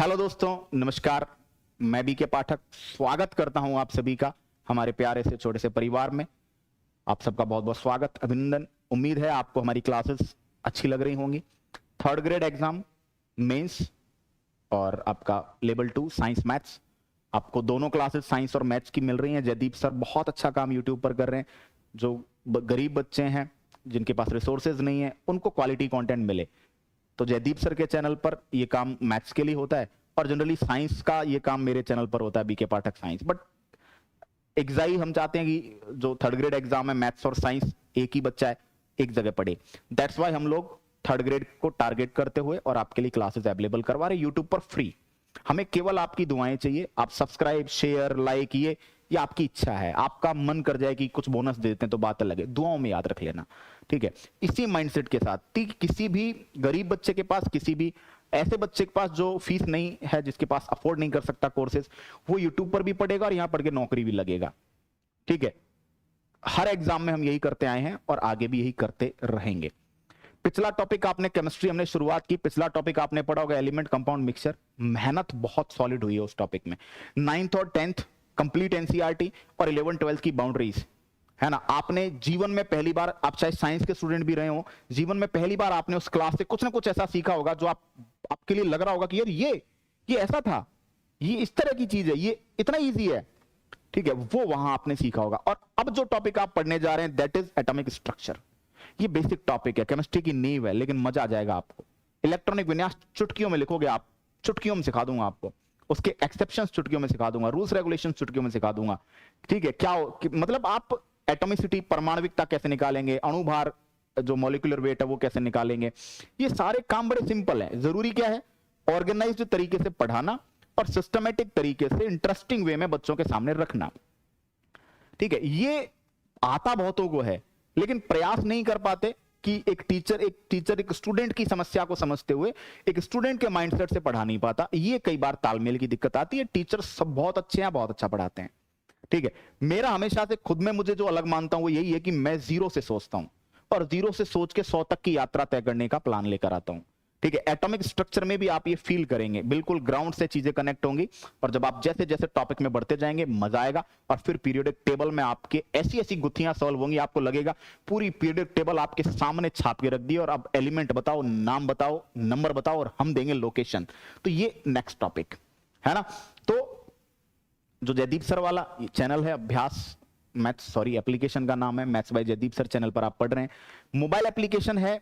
Hello दोस्तों, नमस्कार। मैं बीके पाठक स्वागत करता हूं आप सभी का हमारे प्यारे से छोटे से परिवार में। आप सबका बहुत बहुत स्वागत, अभिनंदन। उम्मीद है आपको हमारी क्लासेस अच्छी लग रही होंगी। थर्ड ग्रेड एग्जाम, मेंस और आपका लेवल 2 साइंस मैथ्स, आपको दोनों क्लासेस साइंस और मैथ्स की मिल रही हैं। जयदीप सर बहुत अच्छा काम यूट्यूब पर कर रहे हैं। जो गरीब बच्चे हैं, जिनके पास रिसोर्सेज नहीं है, उनको क्वालिटी कंटेंट मिले, तो जयदीप सर के चैनल पर ये काम मैथ्स के लिए होता है और जनरली साइंस का ये काम मेरे चैनल पर होता है, बीके पाठक साइंस। बट एग्जाई हम चाहते हैं कि जो थर्ड ग्रेड एग्जाम है, मैथ्स और साइंस एक ही बच्चा है एक जगह पढ़े। दैट्स वाई हम लोग थर्ड ग्रेड को टारगेट करते हुए और आपके लिए क्लासेस अवेलेबल करवा रहे हैं यूट्यूब पर फ्री। हमें केवल आपकी दुआएं चाहिए। आप सब्सक्राइब, शेयर, लाइक, ये आपकी इच्छा है। आपका मन कर जाए कि कुछ बोनस दे देते हैं तो बात अलग है, दुआओं में याद रख लेना, ठीक है। इसी माइंडसेट के साथ किसी भी गरीब बच्चे के पास, किसी भी ऐसे बच्चे के पास जो फीस नहीं है, जिसके पास अफोर्ड नहीं कर सकता कोर्सेज, वो यूट्यूब पर भी पढ़ेगा और यहां पढ़ के नौकरी भी लगेगा, ठीक है। हर एग्जाम में हम यही करते आए हैं और आगे भी यही करते रहेंगे। पिछला टॉपिक आपने केमिस्ट्री, हमने शुरुआत की। पिछला टॉपिक आपने पढ़ा होगा एलिमेंट कंपाउंड मिक्सचर। मेहनत बहुत सॉलिड हुई है उस टॉपिक में। 9th और 10th कंप्लीट एनसीईआरटी और 11th 12th की बाउंड्रीज, है ना। आपने जीवन में पहली बार, आप चाहे साइंस के स्टूडेंट भी रहे हो, जीवन में पहली बार आपने उस क्लास से कुछ ना कुछ ऐसा सीखा होगा जो आपके लिए लग रहा होगा कि यार ये ऐसा था, ये इस तरह की चीज है, ये इतना इजी है, ठीक है। वो वहां आपने सीखा होगा। और अब जो टॉपिक आप पढ़ने जा रहे हैं दैट इज एटॉमिक स्ट्रक्चर। ये बेसिक टॉपिक है, केमिस्ट्री की नींव है, लेकिन मजा आ जाएगा आपको। इलेक्ट्रॉनिक विन्यास चुटकियों में लिखोगे आप, चुटकियों में सिखा दूंगा आपको। उसके एक्सेप्शंस चुटकियों में सिखा दूंगा, रूल्स रेगुलेशंस चुटकियों में सिखा दूंगा, ठीक है। मतलब आप एटॉमिसिटी, परमाणविकता कैसे निकालेंगे, अणुभार जो मॉलिक्यूलर वेट है वो कैसे निकालेंगे, ये सारे काम बड़े सिंपल है। जरूरी क्या है, ऑर्गेनाइज्ड तरीके से पढ़ाना और सिस्टमेटिक तरीके से इंटरेस्टिंग वे में बच्चों के सामने रखना, ठीक है। ये आता बहुतों को है, लेकिन प्रयास नहीं कर पाते कि एक टीचर एक स्टूडेंट की समस्या को समझते हुए एक स्टूडेंट के माइंडसेट से पढ़ा नहीं पाता। ये कई बार तालमेल की दिक्कत आती है। टीचर सब बहुत अच्छे हैं, बहुत अच्छा पढ़ाते हैं, ठीक है। मेरा हमेशा से खुद में मुझे जो अलग मानता हूं वो यही है कि मैं जीरो से सोचता हूं और जीरो से सोच के 100 तक की यात्रा तय करने का प्लान लेकर आता हूं, ठीक है। एटॉमिक स्ट्रक्चर में भी आप ये फील करेंगे, बिल्कुल ग्राउंड से चीजें कनेक्ट होंगी। और जब आप जैसे जैसे टॉपिक में बढ़ते जाएंगे मजा आएगा। और फिर पीरियोडिक टेबल में आपके ऐसी ऐसी गुत्थियां सॉल्व होंगी, आपको लगेगा पूरी पीरियोडिक टेबल आपके सामने छाप के रख दी और अब एलिमेंट बताओ, नाम बताओ, नंबर बताओ और हम देंगे लोकेशन। तो ये नेक्स्ट टॉपिक है ना। तो जो जयदीप सर वाला चैनल है, अभ्यास मैथ्स, सॉरी एप्लीकेशन का नाम है maths by Jaideep sir, channel पर आप पढ़ रहे हैं। मोबाइल एप्लीकेशन है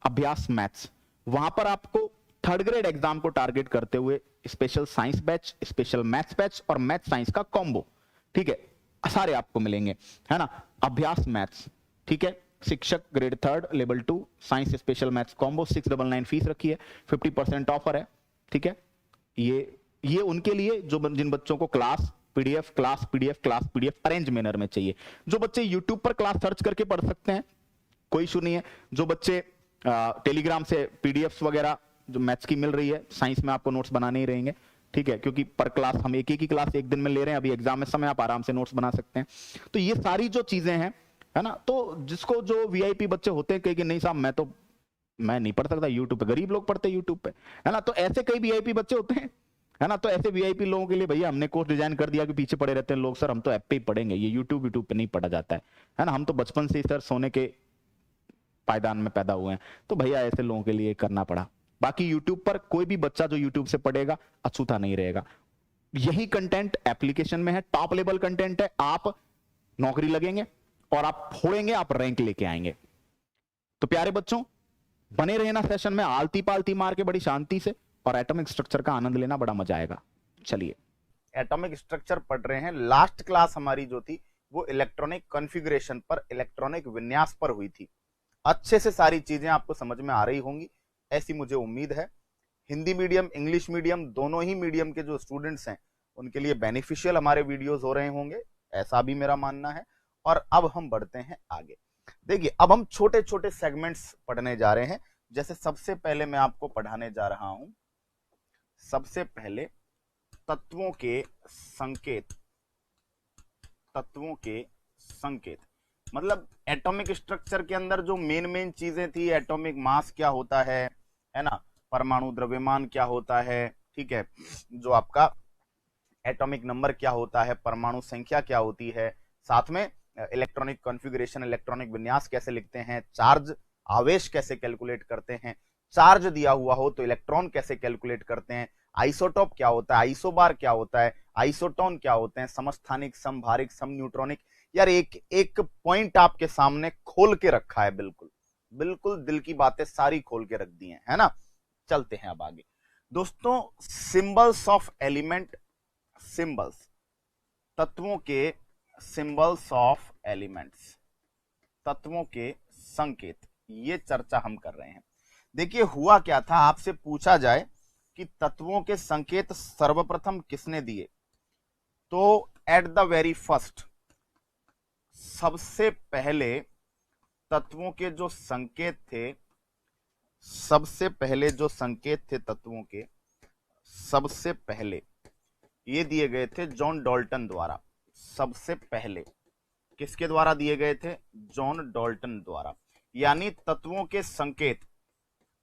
अभ्यास मैथ्स। वहां पर आपको थर्ड ग्रेड एग्जाम को टारगेट करते हुए special science batch, special maths batch और मैथ साइंस का कॉम्बो, ठीक है, सारे आपको मिलेंगे, है ना। अभ्यास मैथ्स, ठीक है। शिक्षक grade 3 level 2 science special maths combo 699 fees रखी है, 50% ऑफर है, ठीक है। ये उनके लिए जो जिन बच्चों को क्लास पीडीएफ अरेंज मैनर में चाहिए। जो बच्चे यूट्यूब पर क्लास सर्च करके पढ़ सकते हैं, कोई इशू नहीं है। जो बच्चे टेलीग्राम से पीडीएफ वगैरह जो मैथ्स की मिल रही है, साइंस में आपको नोट्स बनाने ही रहेंगे, ठीक है, क्योंकि पर क्लास हम एक ही क्लास एक दिन में ले रहे हैं। अभी एग्जाम में समय आप आराम से नोट्स बना सकते हैं। तो ये सारी जो चीजें हैं, है ना। तो जिसको जो वीआईपी बच्चे होते हैं कि नहीं साहब मैं नहीं पढ़ सकता यूट्यूब पे, गरीब लोग पढ़ते हैं यूट्यूब पे, है ना। तो ऐसे कई वीआईपी बच्चे होते हैं, है ना। तो ऐसे वीआईपी लोगों के लिए भैया हमने कोर्स डिजाइन कर दिया कि पीछे पड़े रहते हैं लोग, सर हम तो ऐप पे ही पढ़ेंगे, ये यूट्यूब पे नहीं पढ़ा जाता है ना। हम तो बचपन से ही सर सोने के पायदान में पैदा हुए हैं, तो भैया ऐसे लोगों के लिए करना पड़ा। बाकी यूट्यूब पर कोई भी बच्चा जो यूट्यूब से पढ़ेगा अछूता नहीं रहेगा। यही कंटेंट एप्लीकेशन में है, टॉप लेवल कंटेंट है। आप नौकरी लगेंगे और आप फोड़ेंगे, आप रैंक लेके आएंगे। तो प्यारे बच्चों, बने रहना सेशन में आलती पालती मार के बड़ी शांति से, और एटॉमिक स्ट्रक्चर का आनंद लेना, बड़ा मजा आएगा। चलिए, एटॉमिक स्ट्रक्चर पढ़ रहे हैं। लास्ट क्लास हमारी जो थी वो इलेक्ट्रॉनिक कॉन्फ़िगरेशन पर, इलेक्ट्रॉनिक विन्यास पर हुई थी। अच्छे से सारी चीजें आपको समझ में आ रही होंगी, ऐसी मुझे उम्मीद है। हिंदी मीडियम, इंग्लिश मीडियम, दोनों ही मीडियम के जो स्टूडेंट्स हैं उनके लिए बेनिफिशियल हमारे वीडियोस हो रहे होंगे, ऐसा भी मेरा मानना है। और अब हम बढ़ते हैं आगे। देखिए, अब हम छोटे छोटे सेगमेंट्स पढ़ने जा रहे हैं। जैसे सबसे पहले मैं आपको पढ़ाने जा रहा हूं, सबसे पहले तत्वों के संकेत। तत्वों के संकेत मतलब एटॉमिक स्ट्रक्चर के अंदर जो मेन चीजें थी, एटॉमिक मास क्या होता है ना, परमाणु द्रव्यमान क्या होता है, ठीक है, जो आपका एटॉमिक नंबर क्या होता है, परमाणु संख्या क्या होती है, साथ में इलेक्ट्रॉनिक कॉन्फ़िगरेशन, इलेक्ट्रॉनिक विन्यास कैसे लिखते हैं, चार्ज आवेश कैसे कैलकुलेट करते हैं, चार्ज दिया हुआ हो तो इलेक्ट्रॉन कैसे कैलकुलेट करते हैं, आइसोटोप क्या होता है, आइसोबार क्या होता है, आइसोटोन क्या होते हैं, समस्थानिक, समभारिक, समन्यूट्रॉनिक। यार एक एक पॉइंट आपके सामने खोल के रखा है, बिल्कुल बिल्कुल दिल की बातें सारी खोल के रख दी है ना। चलते हैं अब आगे दोस्तों। सिंबल्स ऑफ एलिमेंट, सिंबल्स तत्वों के, सिंबल्स ऑफ एलिमेंट्स तत्वों के संकेत, ये चर्चा हम कर रहे हैं। देखिए हुआ क्या था, आपसे पूछा जाए कि तत्वों के संकेत सर्वप्रथम किसने दिए, तो एट द वेरी फर्स्ट, सबसे पहले तत्वों के जो संकेत थे, सबसे पहले जो संकेत थे तत्वों के, सबसे पहले ये दिए गए थे जॉन डाल्टन द्वारा। सबसे पहले किसके द्वारा दिए गए थे, जॉन डाल्टन द्वारा। यानी तत्वों के संकेत,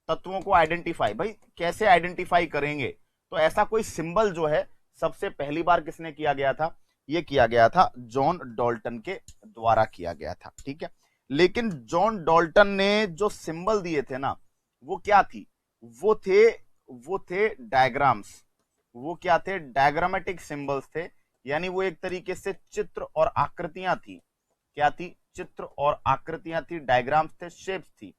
तत्वों को आइडेंटिफाई, भाई कैसे आइडेंटिफाई करेंगे, तो ऐसा कोई सिंबल जो है सबसे पहली बार किसने किया गया था, ये किया गया था जॉन डाल्टन के द्वारा किया गया था। ठीक है, लेकिन जॉन डाल्टन ने जो सिंबल दिए थे ना, वो क्या थी, वो थे डायग्राम्स। वो क्या थे, डायग्रामेटिक सिंबल्स थे। यानी वो एक तरीके से चित्र और आकृतियां थी। क्या थी, चित्र और आकृतियां थी, डायग्राम्स थे, शेप्स थी।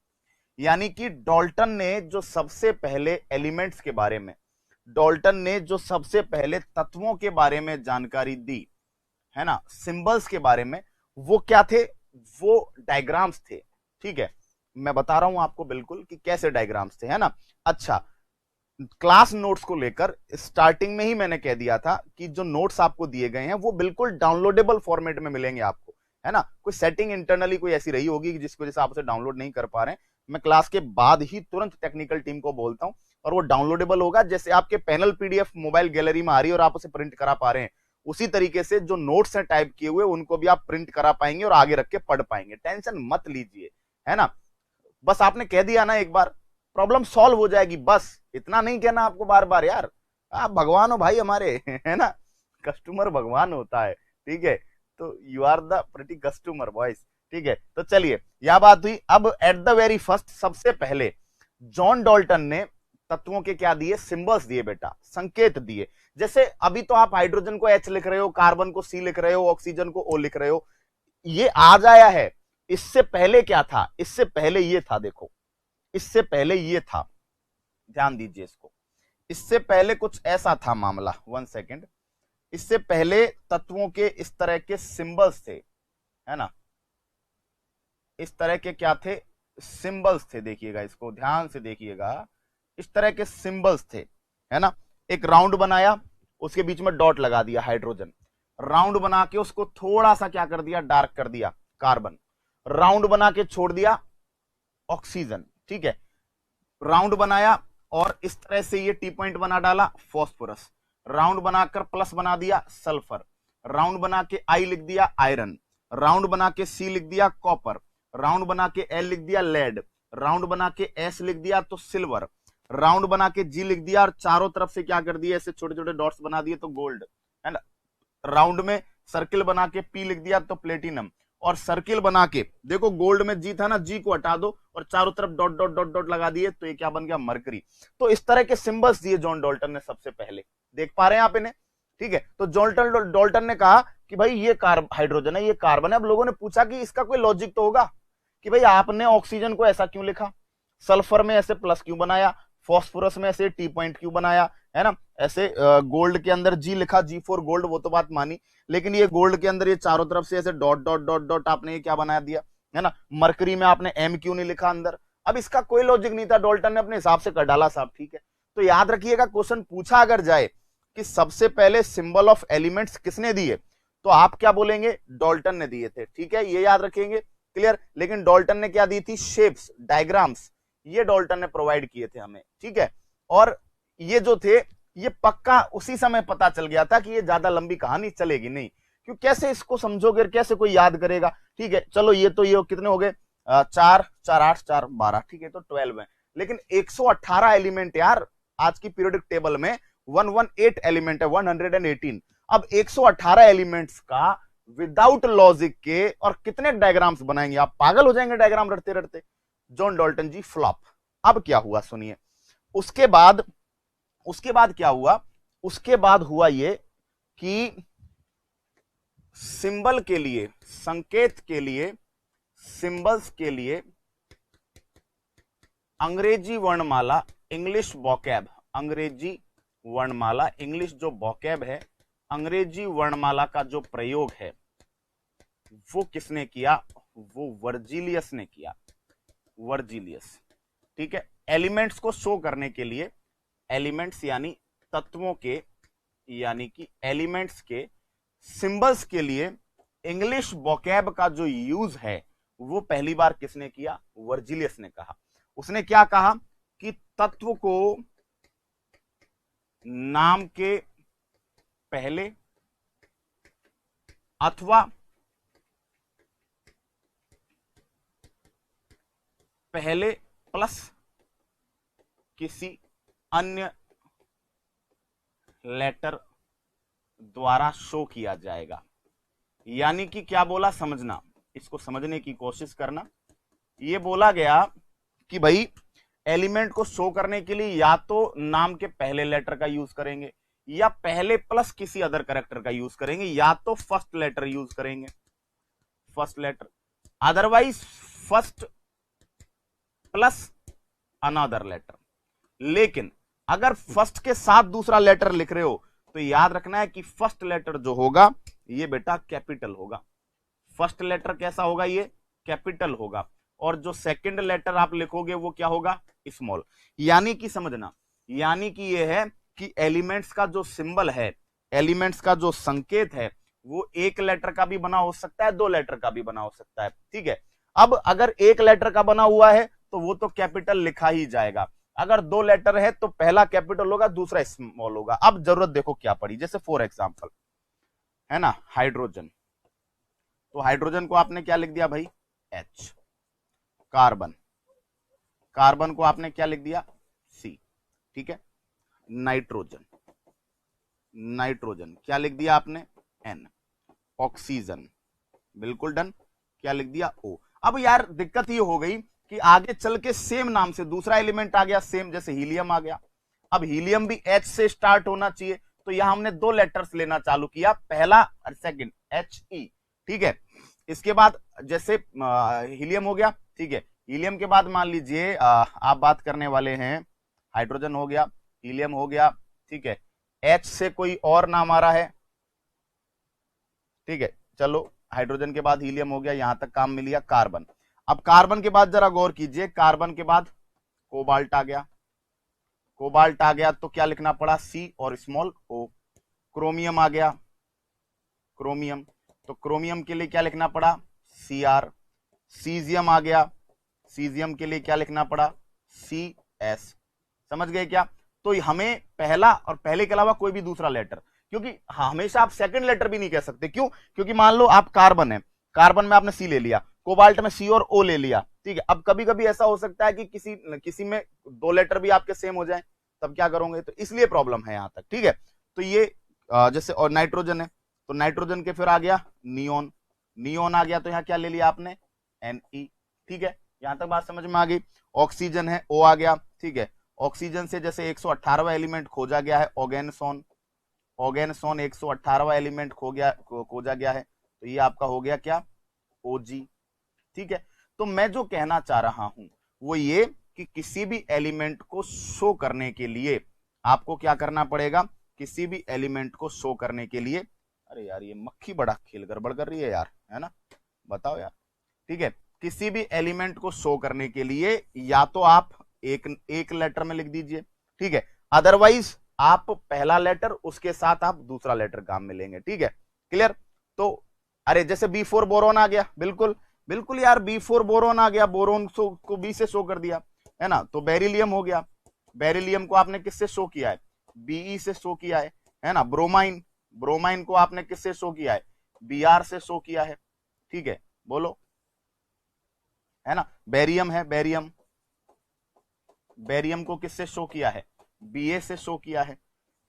यानी कि डाल्टन ने जो सबसे पहले एलिमेंट्स के बारे में, डाल्टन ने जो सबसे पहले तत्वों के बारे में जानकारी दी है ना, सिंबल्स के बारे में, वो क्या थे, वो डायग्राम्स थे। ठीक है, मैं बता रहा हूं आपको बिल्कुल कि कैसे डायग्राम्स थे, है ना। अच्छा, क्लास नोट्स को लेकर स्टार्टिंग में ही मैंने कह दिया था कि जो नोट्स आपको दिए गए हैं वो बिल्कुल डाउनलोडेबल फॉर्मेट में मिलेंगे आपको, है ना। कोई सेटिंग इंटरनली कोई ऐसी रही होगी कि जिसकी वजह से आप उसे डाउनलोड नहीं कर पा रहे हैं। मैं क्लास के बाद ही तुरंत टेक्निकल टीम को बोलता हूं और वो डाउनलोडेबल होगा। जैसे आपके पैनल पीडीएफ मोबाइल गैलरी में आ रही है और आप उसे प्रिंट करा पा रहे हैं, उसी तरीके से जो नोट्स हैं टाइप किए हुए उनको भी आप प्रिंट करा पाएंगे और आगे रख के पढ़ पाएंगे। टेंशन मत लीजिए, है ना। बस आपने कह दिया ना एक बार, प्रॉब्लम सॉल्व हो जाएगी। बस इतना नहीं कहना आपको बार बार, यार आप भगवान हो भाई हमारे, है ना। कस्टमर भगवान होता है, ठीक है। तो you are the pretty customer boys, ठीक है। तो चलिए यह बात हुई। अब एट द वेरी फर्स्ट, सबसे पहले जॉन डाल्टन ने तत्वों के क्या दिए, सिंबल्स दिए बेटा, संकेत दिए। जैसे अभी तो आप हाइड्रोजन को H लिख रहे हो, कार्बन को C लिख रहे हो, ऑक्सीजन को O लिख रहे हो, ये आज आया है। इससे पहले क्या था, इससे पहले ये था, देखो इससे पहले ये था, ध्यान दीजिए इसको। इससे पहले कुछ ऐसा था मामला, 1 सेकेंड। इससे पहले तत्वों के इस तरह के सिंबल्स थे, है ना, इस तरह के क्या थे, सिंबल्स थे। देखिएगा इसको ध्यान से देखिएगा, इस तरह के सिंबल्स थे, है ना। एक राउंड बनाया, उसके बीच में डॉट लगा दिया हाइड्रोजन, राउंड बना के उसको थोड़ा सा क्या कर दिया, डार्क कर दिया कार्बन, राउंड बना के छोड़ दिया ऑक्सीजन, ठीक है। राउंड बनाया और इस तरह से ये टी पॉइंट बना डाला फॉस्फोरस, राउंड बनाकर प्लस बना दिया सल्फर, राउंड बना के आई लिख दिया आयरन, राउंड बना के सी लिख दिया कॉपर, राउंड बना के एल लिख दिया लेड, राउंड बना के एस लिख दिया तो सिल्वर, राउंड बना के जी लिख दिया और चारों तरफ से क्या कर दिया, ऐसे छोटे छोटे डॉट्स बना दिए तो गोल्ड, है ना। राउंड में सर्किल बना के पी लिख दिया तो प्लेटिनम, और सर्किल बना के देखो गोल्ड में जी था ना, जी को हटा दो और चारों तरफ डॉट डॉट डॉट डॉट लगा दिए तो ये क्या बन गया, मरकरी। तो इस तरह के सिंबल्स दिए जॉन डाल्टन ने सबसे पहले, देख पा रहे हैं आप इन्हें, ठीक है। तो जॉन डाल्टन ने कहा कि भाई ये हाइड्रोजन है, ये कार्बन है। अब लोगों ने पूछा कि इसका कोई लॉजिक तो होगा कि भाई आपने ऑक्सीजन को ऐसा क्यों लिखा, सल्फर में ऐसे प्लस क्यों बनाया, फॉस्फोरस में ऐसे टी पॉइंट क्यों बनाया, है ना, ऐसे गोल्ड के अंदर जी लिखा, जी फॉर गोल्ड, वो तो बात मानी, लेकिन ये गोल्ड के अंदर ये चारों तरफ से ऐसे डॉट डॉट डॉट डॉट आपने ये क्या बना दिया, है ना। मरकरी में आपने एम क्यों नहीं लिखा अंदर। अब इसका कोई लॉजिक नहीं था, डाल्टन ने अपने हिसाब से कर डाला साहब, ठीक है। तो याद रखिएगा, क्वेश्चन पूछा अगर जाए कि सबसे पहले सिंबल ऑफ एलिमेंट्स किसने दिए, तो आप क्या बोलेंगे, डाल्टन ने दिए थे, ठीक है, ये याद रखेंगे, क्लियर। लेकिन डाल्टन ने क्या दी थी, शेप्स, डायग्राम्स, ये डाल्टन ने प्रोवाइड किए थे हमें, ठीक है। और ये जो थे ये पक्का उसी समय पता चल गया था कि ये ज्यादा लंबी कहानी चलेगी नहीं, क्यों, कैसे इसको समझोगे, कैसे कोई याद करेगा, ठीक है। चलो ये तो ये कितने हो गए, 4 4 8 4 12, ठीक है, तो 12 है। लेकिन 118 एलिमेंट यार आज की पीरियोडिक टेबल में, 118 एलिमेंट है, 118। अब 118 एलिमेंट्स का विदाउट लॉजिक के और कितने डायग्राम्स बनाएंगे, आप पागल हो जाएंगे डायग्राम रटते रटते। जॉन डाल्टन जी फ्लॉप। अब क्या हुआ सुनिए, उसके बाद क्या हुआ, उसके बाद हुआ ये कि सिंबल के लिए, संकेत के लिए, सिंबल्स के लिए अंग्रेजी वर्णमाला, इंग्लिश वोकैब, अंग्रेजी वर्णमाला, इंग्लिश जो वोकैब है, अंग्रेजी वर्णमाला का जो प्रयोग है वो किसने किया, वो वर्जिलियस ने किया, वर्जिलियस। ठीक है, एलिमेंट्स को शो करने के लिए, एलिमेंट्स यानी तत्वों के, यानी कि एलिमेंट्स के सिंबल्स के लिए इंग्लिश वोकैब का जो यूज है वो पहली बार किसने किया, वर्जिलियस ने कहा। उसने क्या कहा कि तत्व को नाम के पहले अथवा पहले प्लस किसी अन्य लेटर द्वारा शो किया जाएगा। यानी कि क्या बोला, समझना, इसको समझने की कोशिश करना। ये बोला गया कि भाई एलिमेंट को शो करने के लिए या तो नाम के पहले लेटर का यूज करेंगे, या पहले प्लस किसी अदर कैरेक्टर का यूज करेंगे, या तो फर्स्ट लेटर यूज करेंगे, first letter, otherwise first plus another letter. लेकिन अगर फर्स्ट के साथ दूसरा लेटर लिख रहे हो तो याद रखना है कि फर्स्ट लेटर जो होगा ये बेटा कैपिटल होगा। फर्स्ट लेटर कैसा होगा, ये कैपिटल होगा, और जो सेकंड लेटर आप लिखोगे वो क्या होगा, स्मॉल। यानी कि समझना, यानी कि ये है कि एलिमेंट्स का जो सिंबल है, एलिमेंट्स का जो संकेत है वो एक लेटर का भी बना हो सकता है, दो लेटर का भी बना हो सकता है। ठीक है, अब अगर एक लेटर का बना हुआ है तो वो तो कैपिटल लिखा ही जाएगा, अगर दो लेटर है तो पहला कैपिटल होगा, दूसरा स्मॉल होगा। अब जरूरत देखो क्या पड़ी, जैसे फॉर एग्जांपल है ना, हाइड्रोजन, तो हाइड्रोजन को आपने क्या लिख दिया भाई, H। कार्बन, कार्बन को आपने क्या लिख दिया, C। ठीक है, नाइट्रोजन, नाइट्रोजन क्या लिख दिया आपने, N। ऑक्सीजन, बिल्कुल डन, क्या लिख दिया, O। अब यार दिक्कत ये हो गई कि आगे चल के सेम नाम से दूसरा एलिमेंट आ गया सेम, जैसे हीलियम आ गया। अब हीलियम भी H से स्टार्ट होना चाहिए, तो यहां हमने दो लेटर्स लेना चालू किया, पहला और सेकंड, HE। ठीक है, इसके बाद जैसे हीलियम हो गया, ठीक है, हीलियम के बाद मान लीजिए आप बात करने वाले हैं, हाइड्रोजन हो गया, हीलियम हो गया, ठीक है, H से कोई और नाम आ रहा है, ठीक है, चलो हाइड्रोजन के बाद हीलियम हो गया, यहां तक काम मिल गया, कार्बन। अब कार्बन के बाद जरा गौर कीजिए, कार्बन के बाद कोबाल्ट आ गया, कोबाल्ट आ गया तो क्या लिखना पड़ा, C और स्मॉल O। क्रोमियम आ गया, क्रोमियम, तो क्रोमियम के लिए क्या लिखना पड़ा, Cr। सीजियम आ गया, सीजियम के लिए क्या लिखना पड़ा, CS। समझ गए क्या, तो हमें पहला और पहले के अलावा कोई भी दूसरा लेटर, क्योंकि हमेशा आप सेकंड लेटर भी नहीं कह सकते, क्यों, क्योंकि मान लो आप कार्बन है, कार्बन में आपने C ले लिया, कोबाल्ट में C और O ले लिया, ठीक है। अब कभी कभी ऐसा हो सकता है कि किसी में दो लेटर भी आपके सेम हो जाए, तब क्या करोगे, तो इसलिए प्रॉब्लम है यहां तक। ठीक है, तो ये जैसे, और नाइट्रोजन है तो नाइट्रोजन के फिर आ गया नियोन, नियोन आ गया तो यहां क्या ले लिया आपने, Ne। ठीक है, यहां तक बात समझ में आ गई। ऑक्सीजन है, O आ गया, ठीक है, ऑक्सीजन से जैसे 118वां एलिमेंट खोजा गया है, ऑर्गेनसोन, ऑर्गेनसोन 118वां एलिमेंट खोजा गया है, तो ये आपका हो गया क्या, OG। ठीक है, तो मैं जो कहना चाह रहा हूं वो ये कि किसी भी एलिमेंट को शो करने के लिए आपको क्या करना पड़ेगा, किसी भी एलिमेंट को शो करने के लिए, अरे यार ये मक्खी बड़ा खेल गड़बड़ कर रही है यार, है ना, बताओ यार। ठीक है, किसी भी एलिमेंट को शो करने के लिए या तो आप एक लेटर में लिख दीजिए, ठीक है, अदरवाइज आप पहला लेटर उसके साथ आप दूसरा लेटर काम में लेंगे। ठीक है, क्लियर। तो अरे जैसे B4 बोरोन आ गया, बिल्कुल बिल्कुल यार, B4 बोरोन आ गया, बोरोन को B से शो कर दिया, है ना, तो बेरिलियम हो गया, बेरिलियम को आपने किससे शो किया है, Be से शो किया है ना। ब्रोमाइन, ब्रोमाइन को आपने किससे शो किया है, Br से शो किया है। ठीक है, बोलो, है ना। बेरियम है, बेरियम, बेरियम को किससे शो किया है, Ba से शो किया है।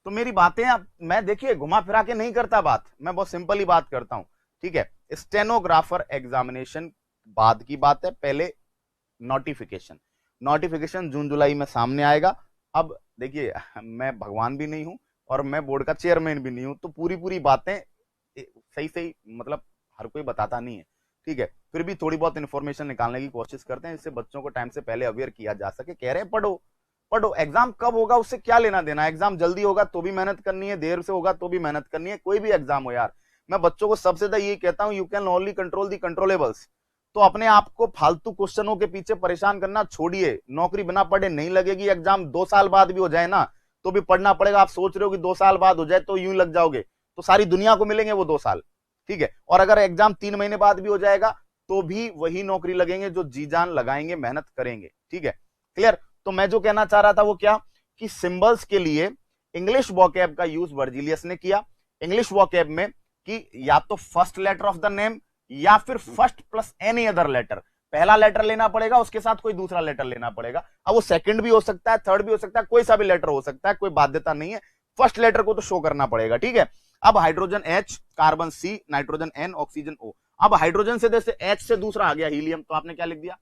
तो मेरी बातें मैं देखिए घुमा फिरा के नहीं करता बात, मैं बहुत सिंपल ही बात करता हूं, ठीक है। स्टेनोग्राफर एग्जामिनेशन बाद की बात है, पहले नोटिफिकेशन, नोटिफिकेशन जून जुलाई में सामने आएगा। अब देखिए मैं भगवान भी नहीं हूं और मैं बोर्ड का चेयरमैन भी नहीं हूं, तो पूरी पूरी बातें सही सही मतलब हर कोई बताता नहीं है, ठीक है। फिर भी थोड़ी बहुत इंफॉर्मेशन निकालने की कोशिश करते हैं, इससे बच्चों को टाइम से पहले अवेयर किया जा सके। कह रहे हैं पढ़ो पढ़ो, एग्जाम कब होगा उससे क्या लेना देना, एग्जाम जल्दी होगा तो भी मेहनत करनी है, देर से होगा तो भी मेहनत करनी है, कोई भी एग्जाम हो यार। मैं बच्चों को सबसे ज्यादा यही कहता हूं, you can only control the controllables. तो अपने आप को फालतू क्वेश्चनों के पीछे परेशान करना छोड़िए। नौकरी बिना पढ़े नहीं लगेगी, एग्जाम 2 साल बाद भी हो जाए ना तो भी पढ़ना पड़ेगा। आप सोच रहे हो कि 2 साल बाद हो जाए तो यूं लग जाओगे, तो सारी दुनिया को मिलेंगे वो 2 साल, ठीक है। और अगर एग्जाम 3 महीने बाद भी हो जाएगा तो भी वही नौकरी लगेंगे जो जी जान लगाएंगे, मेहनत करेंगे, ठीक है। क्लियर। तो मैं जो कहना चाह रहा था वो क्या, कि सिंबल्स के लिए इंग्लिश वोकैब का यूज वर्जिलियस ने किया। इंग्लिश वोकैब में कि या तो first letter of the name या फिर first plus any other letter, पहला लेटर लेना पड़ेगा, उसके साथ कोई दूसरा लेटर लेना पड़ेगा। अब वो सेकंड भी हो सकता है, थर्ड भी हो सकता है, कोई सा भी लेटर हो सकता है, कोई बाध्यता नहीं है, फर्स्ट लेटर को तो शो करना पड़ेगा, ठीक है। अब hydrogen H, carbon C, nitrogen N, oxygen O। अब हाइड्रोजन से जैसे H से दूसरा आ गया हीलियम, तो आपने क्या लिख दिया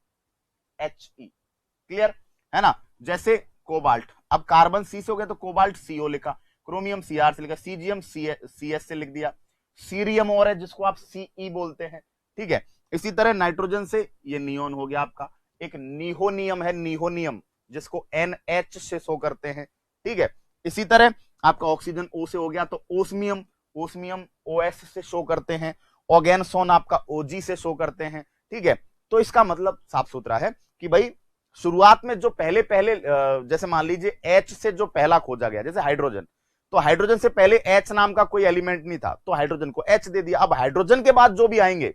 He, क्लियर है ना। जैसे कोबाल्ट, अब कार्बन C से हो गया तो कोबाल्ट CO लिखा, क्रोमियम Cr से लिखा, सीजियम CS से लिख दिया, सीरियम और है जिसको आप Ce बोलते हैं, ठीक है। इसी तरह नाइट्रोजन से ये नियोन हो गया आपका, एक निहोनियम है, निहोनियम जिसको NH से शो करते हैं, ठीक है। इसी तरह आपका ऑक्सीजन O से हो गया तो ओस्मियम, ओस्मियम OS से शो करते हैं, ऑर्गेनसोन आपका OG से शो करते हैं, ठीक है। तो इसका मतलब साफ सुथरा है कि भाई शुरुआत में जो पहले पहले जैसे मान लीजिए H से जो पहला खोजा गया, जैसे हाइड्रोजन, तो हाइड्रोजन से पहले H नाम का कोई एलिमेंट नहीं था तो हाइड्रोजन को H दे दिया। अब हाइड्रोजन के बाद जो भी आएंगे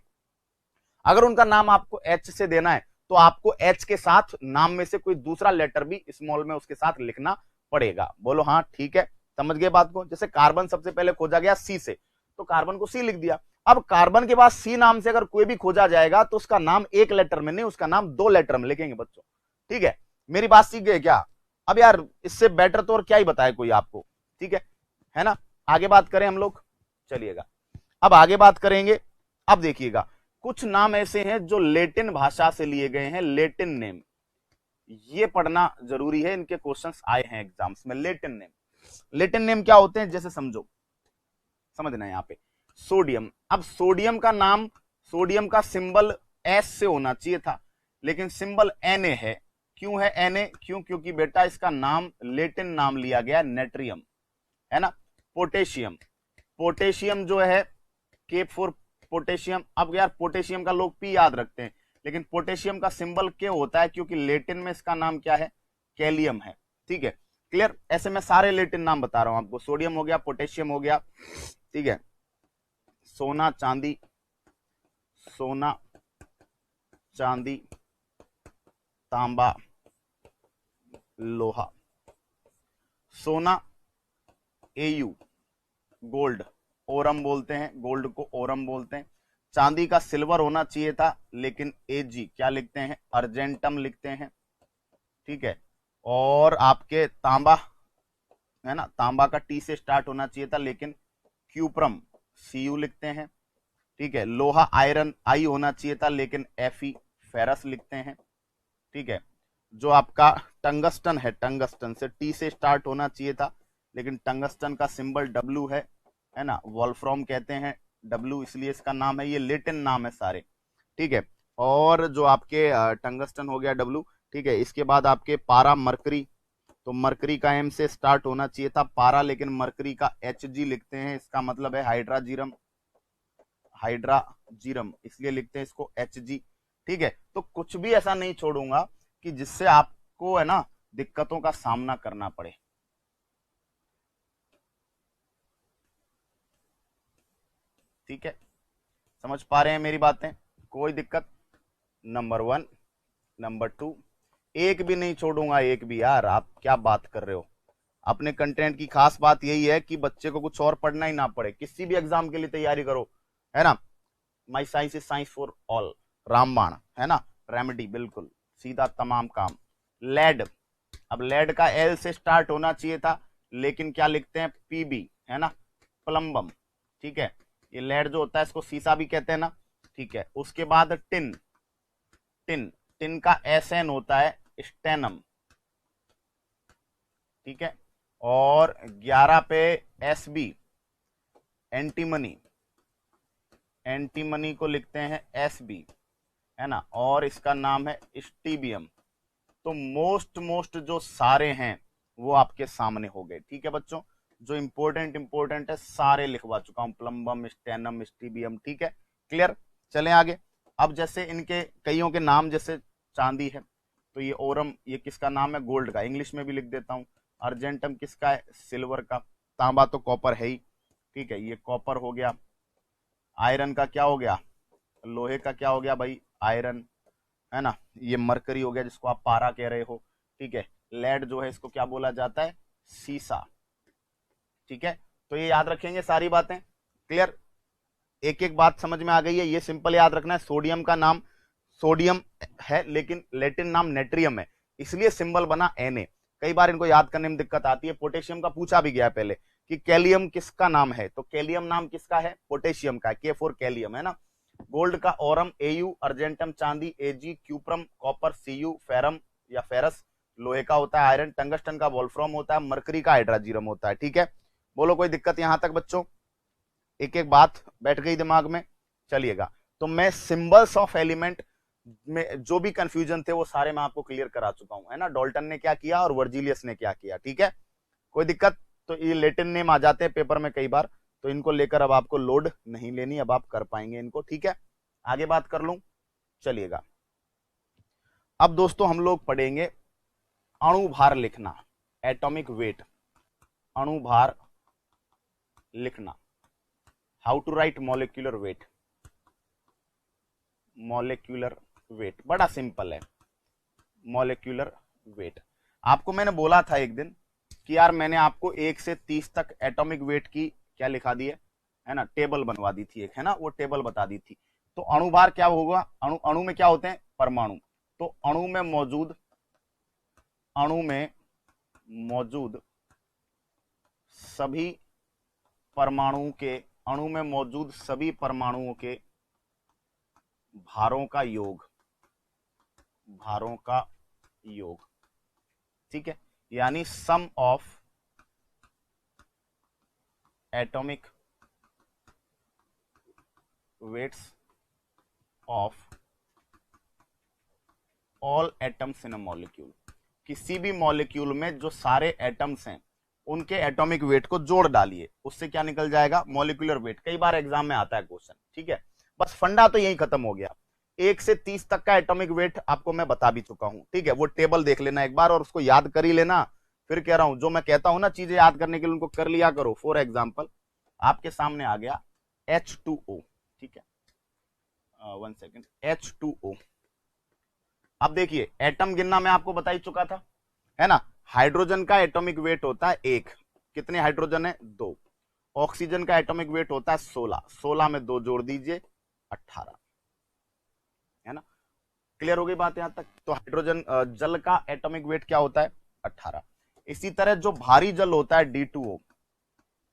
अगर उनका नाम आपको H से देना है तो आपको H के साथ नाम में से कोई दूसरा लेटर भी स्मॉल में उसके साथ लिखना पड़ेगा। बोलो हाँ ठीक है, समझ गए बात को। जैसे कार्बन सबसे पहले खोजा गया C से, तो कार्बन को C लिख दिया। अब कार्बन के बाद C नाम से अगर कोई भी खोजा जाएगा तो उसका नाम एक लेटर में नहीं, उसका नाम 2 लेटर में लिखेंगे बच्चों, ठीक है। मेरी बात सीख गए क्या? अब यार इससे बेटर तो और क्या ही बताए कोई आपको, ठीक है ना। आगे बात करें हम लोग, चलिएगा अब आगे बात करेंगे। अब देखिएगा कुछ नाम ऐसे हैं जो लेटिन भाषा से लिए गए हैं, लेटिन नेम, ये पढ़ना जरूरी है, इनके क्वेश्चंस आए हैं एग्जाम्स में। लेटिन नेम, लेटिन नेम क्या होते हैं जैसे समझो, समझना है यहाँ पे सोडियम। अब सोडियम का नाम, सोडियम का सिंबल S से होना चाहिए था लेकिन सिंबल Na है। क्यों है Na? क्योंकि बेटा इसका नाम लेटिन नाम लिया गया नेट्रियम, है ना। पोटेशियम, पोटेशियम जो है K फॉर पोटेशियम। अब यार पोटेशियम का लोग P याद रखते हैं लेकिन पोटेशियम का सिंबल K होता है क्योंकि लेटिन में इसका नाम क्या है, कैलियम है, ठीक है। क्लियर। ऐसे मैं सारे लेटिन नाम बता रहा हूं आपको, सोडियम हो गया, पोटेशियम हो गया, ठीक है। सोना चांदी, सोना चांदी, तांबा, लोहा। सोना Au, गोल्ड, ओरम बोलते हैं, गोल्ड को ओरम बोलते हैं। चांदी का सिल्वर होना चाहिए था लेकिन Ag क्या लिखते हैं, अर्जेंटम लिखते हैं, ठीक है। और आपके तांबा है ना, तांबा का T से स्टार्ट होना चाहिए था लेकिन क्यूप्रम Cu लिखते हैं, ठीक है। लोहा आयरन आई होना चाहिए था लेकिन Fe फेरस लिखते हैं, ठीक है। जो आपका टंगस्टन है, टंगस्टन से T से स्टार्ट होना चाहिए था लेकिन टंगस्टन का सिंबल W है ना, वॉल्फ्रॉम कहते हैं W, इसलिए इसका नाम है, ये लेटिन नाम है सारे, ठीक है। और जो आपके टंगस्टन हो गया W, ठीक है। इसके बाद आपके पारा मरकरी, तो मरकरी का M से स्टार्ट होना चाहिए था पारा लेकिन मरकरी का Hg लिखते हैं, इसका मतलब है हाइड्राजीरम, हाइड्राजीरम इसलिए लिखते हैं इसको Hg, ठीक है। तो कुछ भी ऐसा नहीं छोड़ूंगा कि जिससे आपको है ना दिक्कतों का सामना करना पड़े, ठीक है। समझ पा रहे हैं मेरी बातें, कोई दिक्कत? नंबर 1, नंबर 2, एक भी नहीं छोड़ूंगा, एक भी। यार आप क्या बात कर रहे हो, अपने कंटेंट की खास बात यही है कि बच्चे को कुछ और पढ़ना ही ना पड़े, किसी भी एग्जाम के लिए तैयारी करो, है ना। माई science is science for all, रामबाण है ना, रेमेडी बिल्कुल सीधा तमाम काम। लेड, अब लेड का L से स्टार्ट होना चाहिए था लेकिन क्या लिखते हैं, पीबी, है ना, प्लम्बम, ठीक है। ये लेड जो होता है इसको सीसा भी कहते हैं ना, ठीक है। उसके बाद टिन, टिन, टिन का एसएन होता है स्टेनम, ठीक है। और 11 पे एसबी, एंटीमनी, एंटीमनी को लिखते हैं एसबी, है ना, और इसका नाम है स्टीबियम। तो मोस्ट जो सारे हैं वो आपके सामने हो गए, ठीक है बच्चों। जो इंपॉर्टेंट है सारे लिखवा चुका हूं, प्लम्बम, स्टेनम, स्टीबियम, ठीक है, क्लियर। चलें आगे। अब जैसे इनके कईयों के नाम, जैसे चांदी है तो ये ओरम, ये किसका नाम है, गोल्ड का, इंग्लिश में भी लिख देता हूं। अर्जेंटम किसका है, सिल्वर का। तांबा तो कॉपर है ही, ठीक है, ये कॉपर हो गया। आयरन का क्या हो गया, लोहे का क्या हो गया भाई, आयरन, है ना। ये मरकरी हो गया जिसको आप पारा कह रहे हो, ठीक है। लेड जो है इसको क्या बोला जाता है, सीसा, ठीक है। तो ये याद रखेंगे सारी बातें, क्लियर। एक एक बात समझ में आ गई है, ये सिंपल याद रखना है। सोडियम का नाम सोडियम है लेकिन लैटिन नाम नेट्रियम है, इसलिए सिंबल बना Na। कई बार इनको याद करने में दिक्कत आती है। पोटेशियम का पूछा भी गया पहले कि कैलियम किसका नाम है, तो कैलियम नाम किसका है, पोटेशियम का, K4 कैलियम, है ना। गोल्ड का ओरम, Au, अर्जेंटम चांदी, Ag, cuprum copper, Cu ferrum या फेरस, लोहे का होता है आयरन, टंगस्टन का वोल्फ्राम होता है, मरकरी का हाइड्राजीरम होता है, ठीक है। बोलो कोई दिक्कत यहां तक बच्चों, एक एक बात बैठ गई दिमाग में, चलिएगा। तो मैं सिंबल्स ऑफ एलिमेंट में जो भी कंफ्यूजन थे वो सारे मैं आपको क्लियर करा चुका हूं, है ना। डाल्टन ने क्या किया और वर्जिलियस ने क्या किया, ठीक है, कोई दिक्कत। तो ये लैटिन नेम आ जाते हैं पेपर में कई बार, तो इनको लेकर अब आपको लोड नहीं लेनी, अब आप कर पाएंगे इनको, ठीक है। आगे बात कर लूं, चलिएगा। अब दोस्तों हम लोग पढ़ेंगे अणु भार लिखना, एटॉमिक वेट, अणु भार लिखना, how to write molecular weight. Molecular weight बड़ा सिंपल है, मॉलिक्यूलर वेट। आपको मैंने बोला था एक दिन कि यार मैंने आपको 1 से 30 तक एटॉमिक वेट की क्या लिखा दी है ना, टेबल बनवा दी थी एक, है ना, वो टेबल बता दी थी। तो अणुभार क्या होगा, अणु में क्या होते हैं, परमाणु। तो अणु में मौजूद सभी परमाणुओं के, अणु में मौजूद सभी परमाणुओं के भारों का योग, भारों का योग, ठीक है, यानी sum of atomic weights of all atoms in a molecule. किसी भी मॉलिक्यूल में जो सारे एटम्स हैं उनके एटॉमिक वेट को जोड़ डालिए, उससे क्या निकल जाएगा, मॉलिक्यूलर वेट। कई बार एग्जाम में आता है क्वेश्चन, ठीक है। बस फंडा तो यही खत्म हो गया। 1 से 30 तक का एटॉमिक वेट आपको मैं बता भी चुका हूं, ठीक है। वो टेबल देख लेना एक बार और उसको याद कर ही लेना। फिर कह रहा हूं जो मैं कहता हूं ना चीजें याद करने के लिए, उनको कर लिया करो। फॉर एग्जाम्पल आपके सामने आ गया H2O, ठीक है, 1 सेकेंड, H2O। अब देखिए एटम गिनना मैं आपको बता ही चुका था, है ना। हाइड्रोजन का एटॉमिक वेट होता है 1, कितने हाइड्रोजन है, 2। ऑक्सीजन का एटॉमिक वेट होता है 16, 16 में 2 जोड़ दीजिए 18, है ना। क्लियर हो गई बात यहां तक। तो हाइड्रोजन जल का एटॉमिक वेट क्या होता है, 18। इसी तरह जो भारी जल होता है D2O,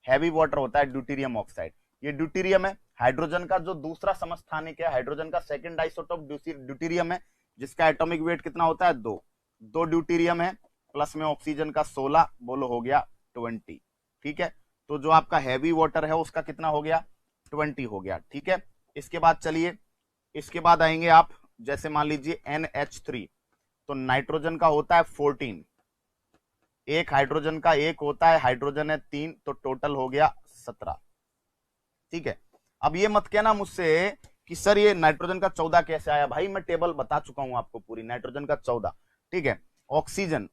हैवी वाटर होता है ड्यूटेरियम ऑक्साइड। ये ड्यूटेरियम है, हाइड्रोजन का जो दूसरा समस्थानिक है, हाइड्रोजन का सेकंड आइसोटोप ड्यूटेरियम है, जिसका एटॉमिक वेट कितना होता है, 2 ड्यूटेरियम है, प्लस में ऑक्सीजन का 16, बोलो हो गया 20, ठीक है। तो जो आपका हैवी वाटर है उसका कितना हो गया, 20 हो गया, ठीक है। इसके बाद चलिए, इसके बाद आएंगे आप, जैसे मान लीजिए NH3, तो नाइट्रोजन का होता है 14, एक हाइड्रोजन का 1 होता है, हाइड्रोजन है 3, तो टोटल हो गया 17, ठीक है। अब ये मत कहना मुझसे कि सर ये नाइट्रोजन का 14 कैसे आया, भाई मैं टेबल बता चुका हूं आपको पूरी, नाइट्रोजन का 14, ठीक है। ऑक्सीजन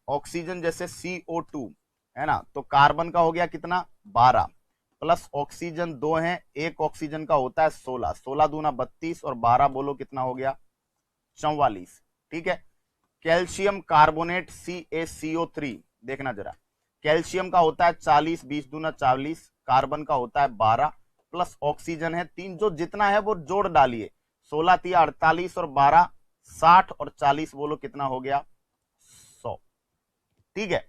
जैसे CO2, है ना, तो कार्बन का हो गया कितना, 12, प्लस ऑक्सीजन 2 है, एक ऑक्सीजन का होता है 16, 16 दूना 32 और 12 बोलो कितना हो गया, 44, ठीक है। कैल्शियम कार्बोनेट CaCO3, देखना जरा, कैल्शियम का होता है 40, 20 दूना 40, कार्बन का होता है 12, प्लस ऑक्सीजन है 3, जो जितना है वो जोड़ डालिए, 16 3 48 और 12 60 और 40 बोलो कितना हो गया, 100, ठीक है।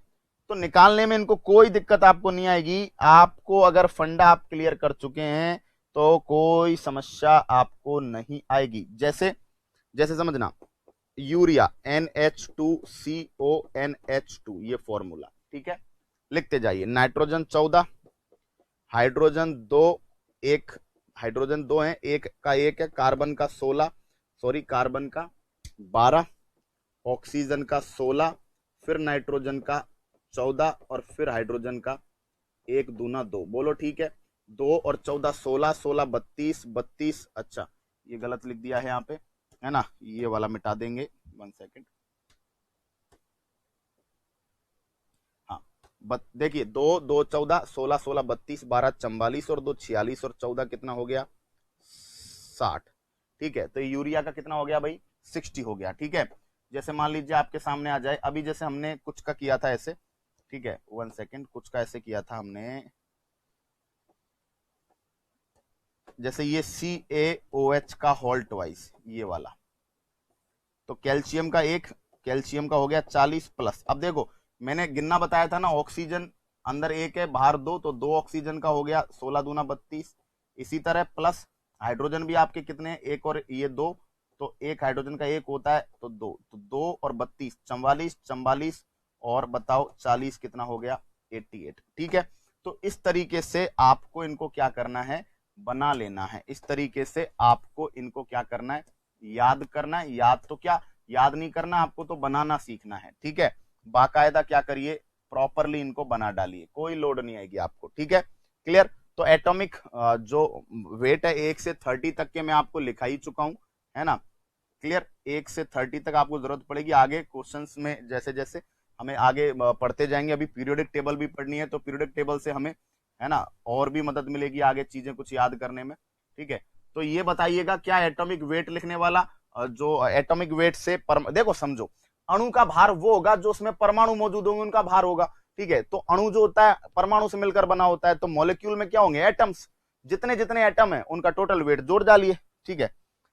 तो निकालने में इनको कोई दिक्कत आपको नहीं आएगी। आपको अगर फंडा आप क्लियर कर चुके हैं तो कोई समस्या आपको नहीं आएगी। जैसे जैसे समझना, यूरिया NH2CONH2 ये फॉर्मूला, ठीक है, लिखते जाइए। नाइट्रोजन 14, हाइड्रोजन 2, एक हाइड्रोजन 2 है, एक का 1 है, कार्बन का 16, सॉरी कार्बन का 12, ऑक्सीजन का 16, फिर नाइट्रोजन का 14 और फिर हाइड्रोजन का 1 दूना 2। बोलो ठीक है। 2 और 14 16, 16 32, 32, अच्छा ये गलत लिख दिया है यहाँ पे, है ना, ये वाला मिटा देंगे, 1 सेकेंड। हाँ देखिए 2 2 14, 16 16 32, 12 44 और 2 46 और 14 कितना हो गया 60। ठीक है, तो यूरिया का कितना हो गया भाई 60 हो गया। ठीक है, जैसे मान लीजिए आपके सामने आ जाए, अभी जैसे हमने कुछ का किया था ऐसे, ठीक है 1 सेकेंड, कुछ का ऐसे किया था हमने, जैसे ये CaOH का होल ट्वाइस ये वाला, तो कैल्शियम का एक, कैल्शियम का हो गया 40 प्लस। अब देखो मैंने गिनना बताया था ना, ऑक्सीजन अंदर 1 है बाहर 2, तो 2 ऑक्सीजन का हो गया 16 दूना 32। इसी तरह प्लस हाइड्रोजन भी आपके कितने, 1 और ये 2, तो 1 हाइड्रोजन का 1 होता है तो 2, तो 2 और 32 44 44 और बताओ 40 कितना हो गया 88। ठीक है, तो इस तरीके से आपको इनको क्या करना है, बना लेना है। इस तरीके से आपको इनको क्या करना है, याद करना है। याद तो क्या, याद नहीं करना आपको, तो बनाना सीखना है। ठीक है, बाकायदा क्या करिए, प्रॉपरली इनको बना डालिए, कोई लोड नहीं आएगी आपको। ठीक है, क्लियर। तो एटॉमिक जो वेट है 1 से 30 तक के मैं आपको लिखा ही चुका हूं, है ना, क्लियर। 1 से 30 तक आपको जरूरत पड़ेगी आगे क्वेश्चंस में, जैसे जैसे हमें आगे पढ़ते जाएंगे। अभी पीरियोडिक टेबल भी पढ़नी है, तो पीरियोडिक टेबल से हमें, है ना, और भी मदद मिलेगी आगे चीजें कुछ याद करने में। ठीक है, तो ये बताइएगा क्या एटॉमिक वेट लिखने वाला, जो एटॉमिक वेट से देखो समझो, अणु का भार वो होगा जो उसमें परमाणु मौजूद होंगे उनका भार होगा। ठीक है, तो अणु जो होता है परमाणु से मिलकर बना होता है, तो मॉलिक्यूल में क्या होंगे, एटम्स, जितने जितने एटम है उनका टोटल वेट जोड़ डालिए। ठीक है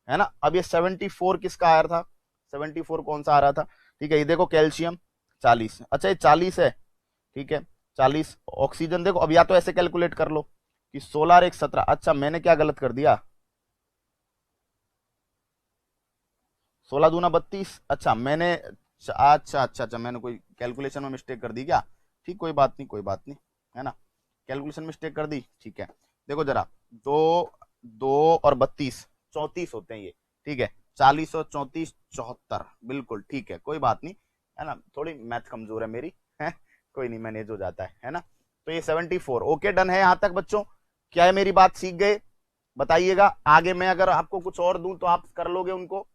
ना। अब ये 74 किसका आ रहा था, 74 कौन सा आ रहा था, ठीक है, ये देखो कैल्शियम 40, अच्छा ये 40 है, ठीक है 40। ऑक्सीजन देखो, अब या तो ऐसे कैलकुलेट कर लो कि 16 और 1 17, अच्छा मैंने क्या गलत कर दिया, 16 दूना 32, अच्छा मैंने, अच्छा मैंने कोई कैलकुलेशन में मिस्टेक कर दी क्या, ठीक कोई बात नहीं, कोई बात नहीं, है ना, कैलकुलेशन मिस्टेक कर दी। ठीक है, देखो जरा 2 2 और 32 34 होते हैं ये, ठीक है 40 और 34 74, बिल्कुल ठीक है, कोई बात नहीं, है ना, थोड़ी मैथ कमजोर है मेरी, है कोई नहीं, मैनेज हो जाता है ना। तो ये 74, ओके डन है यहां तक बच्चों, क्या है मेरी बात सीख गए, बताइएगा। आगे मैं अगर आपको कुछ और दूं तो आप कर लोगे उनको,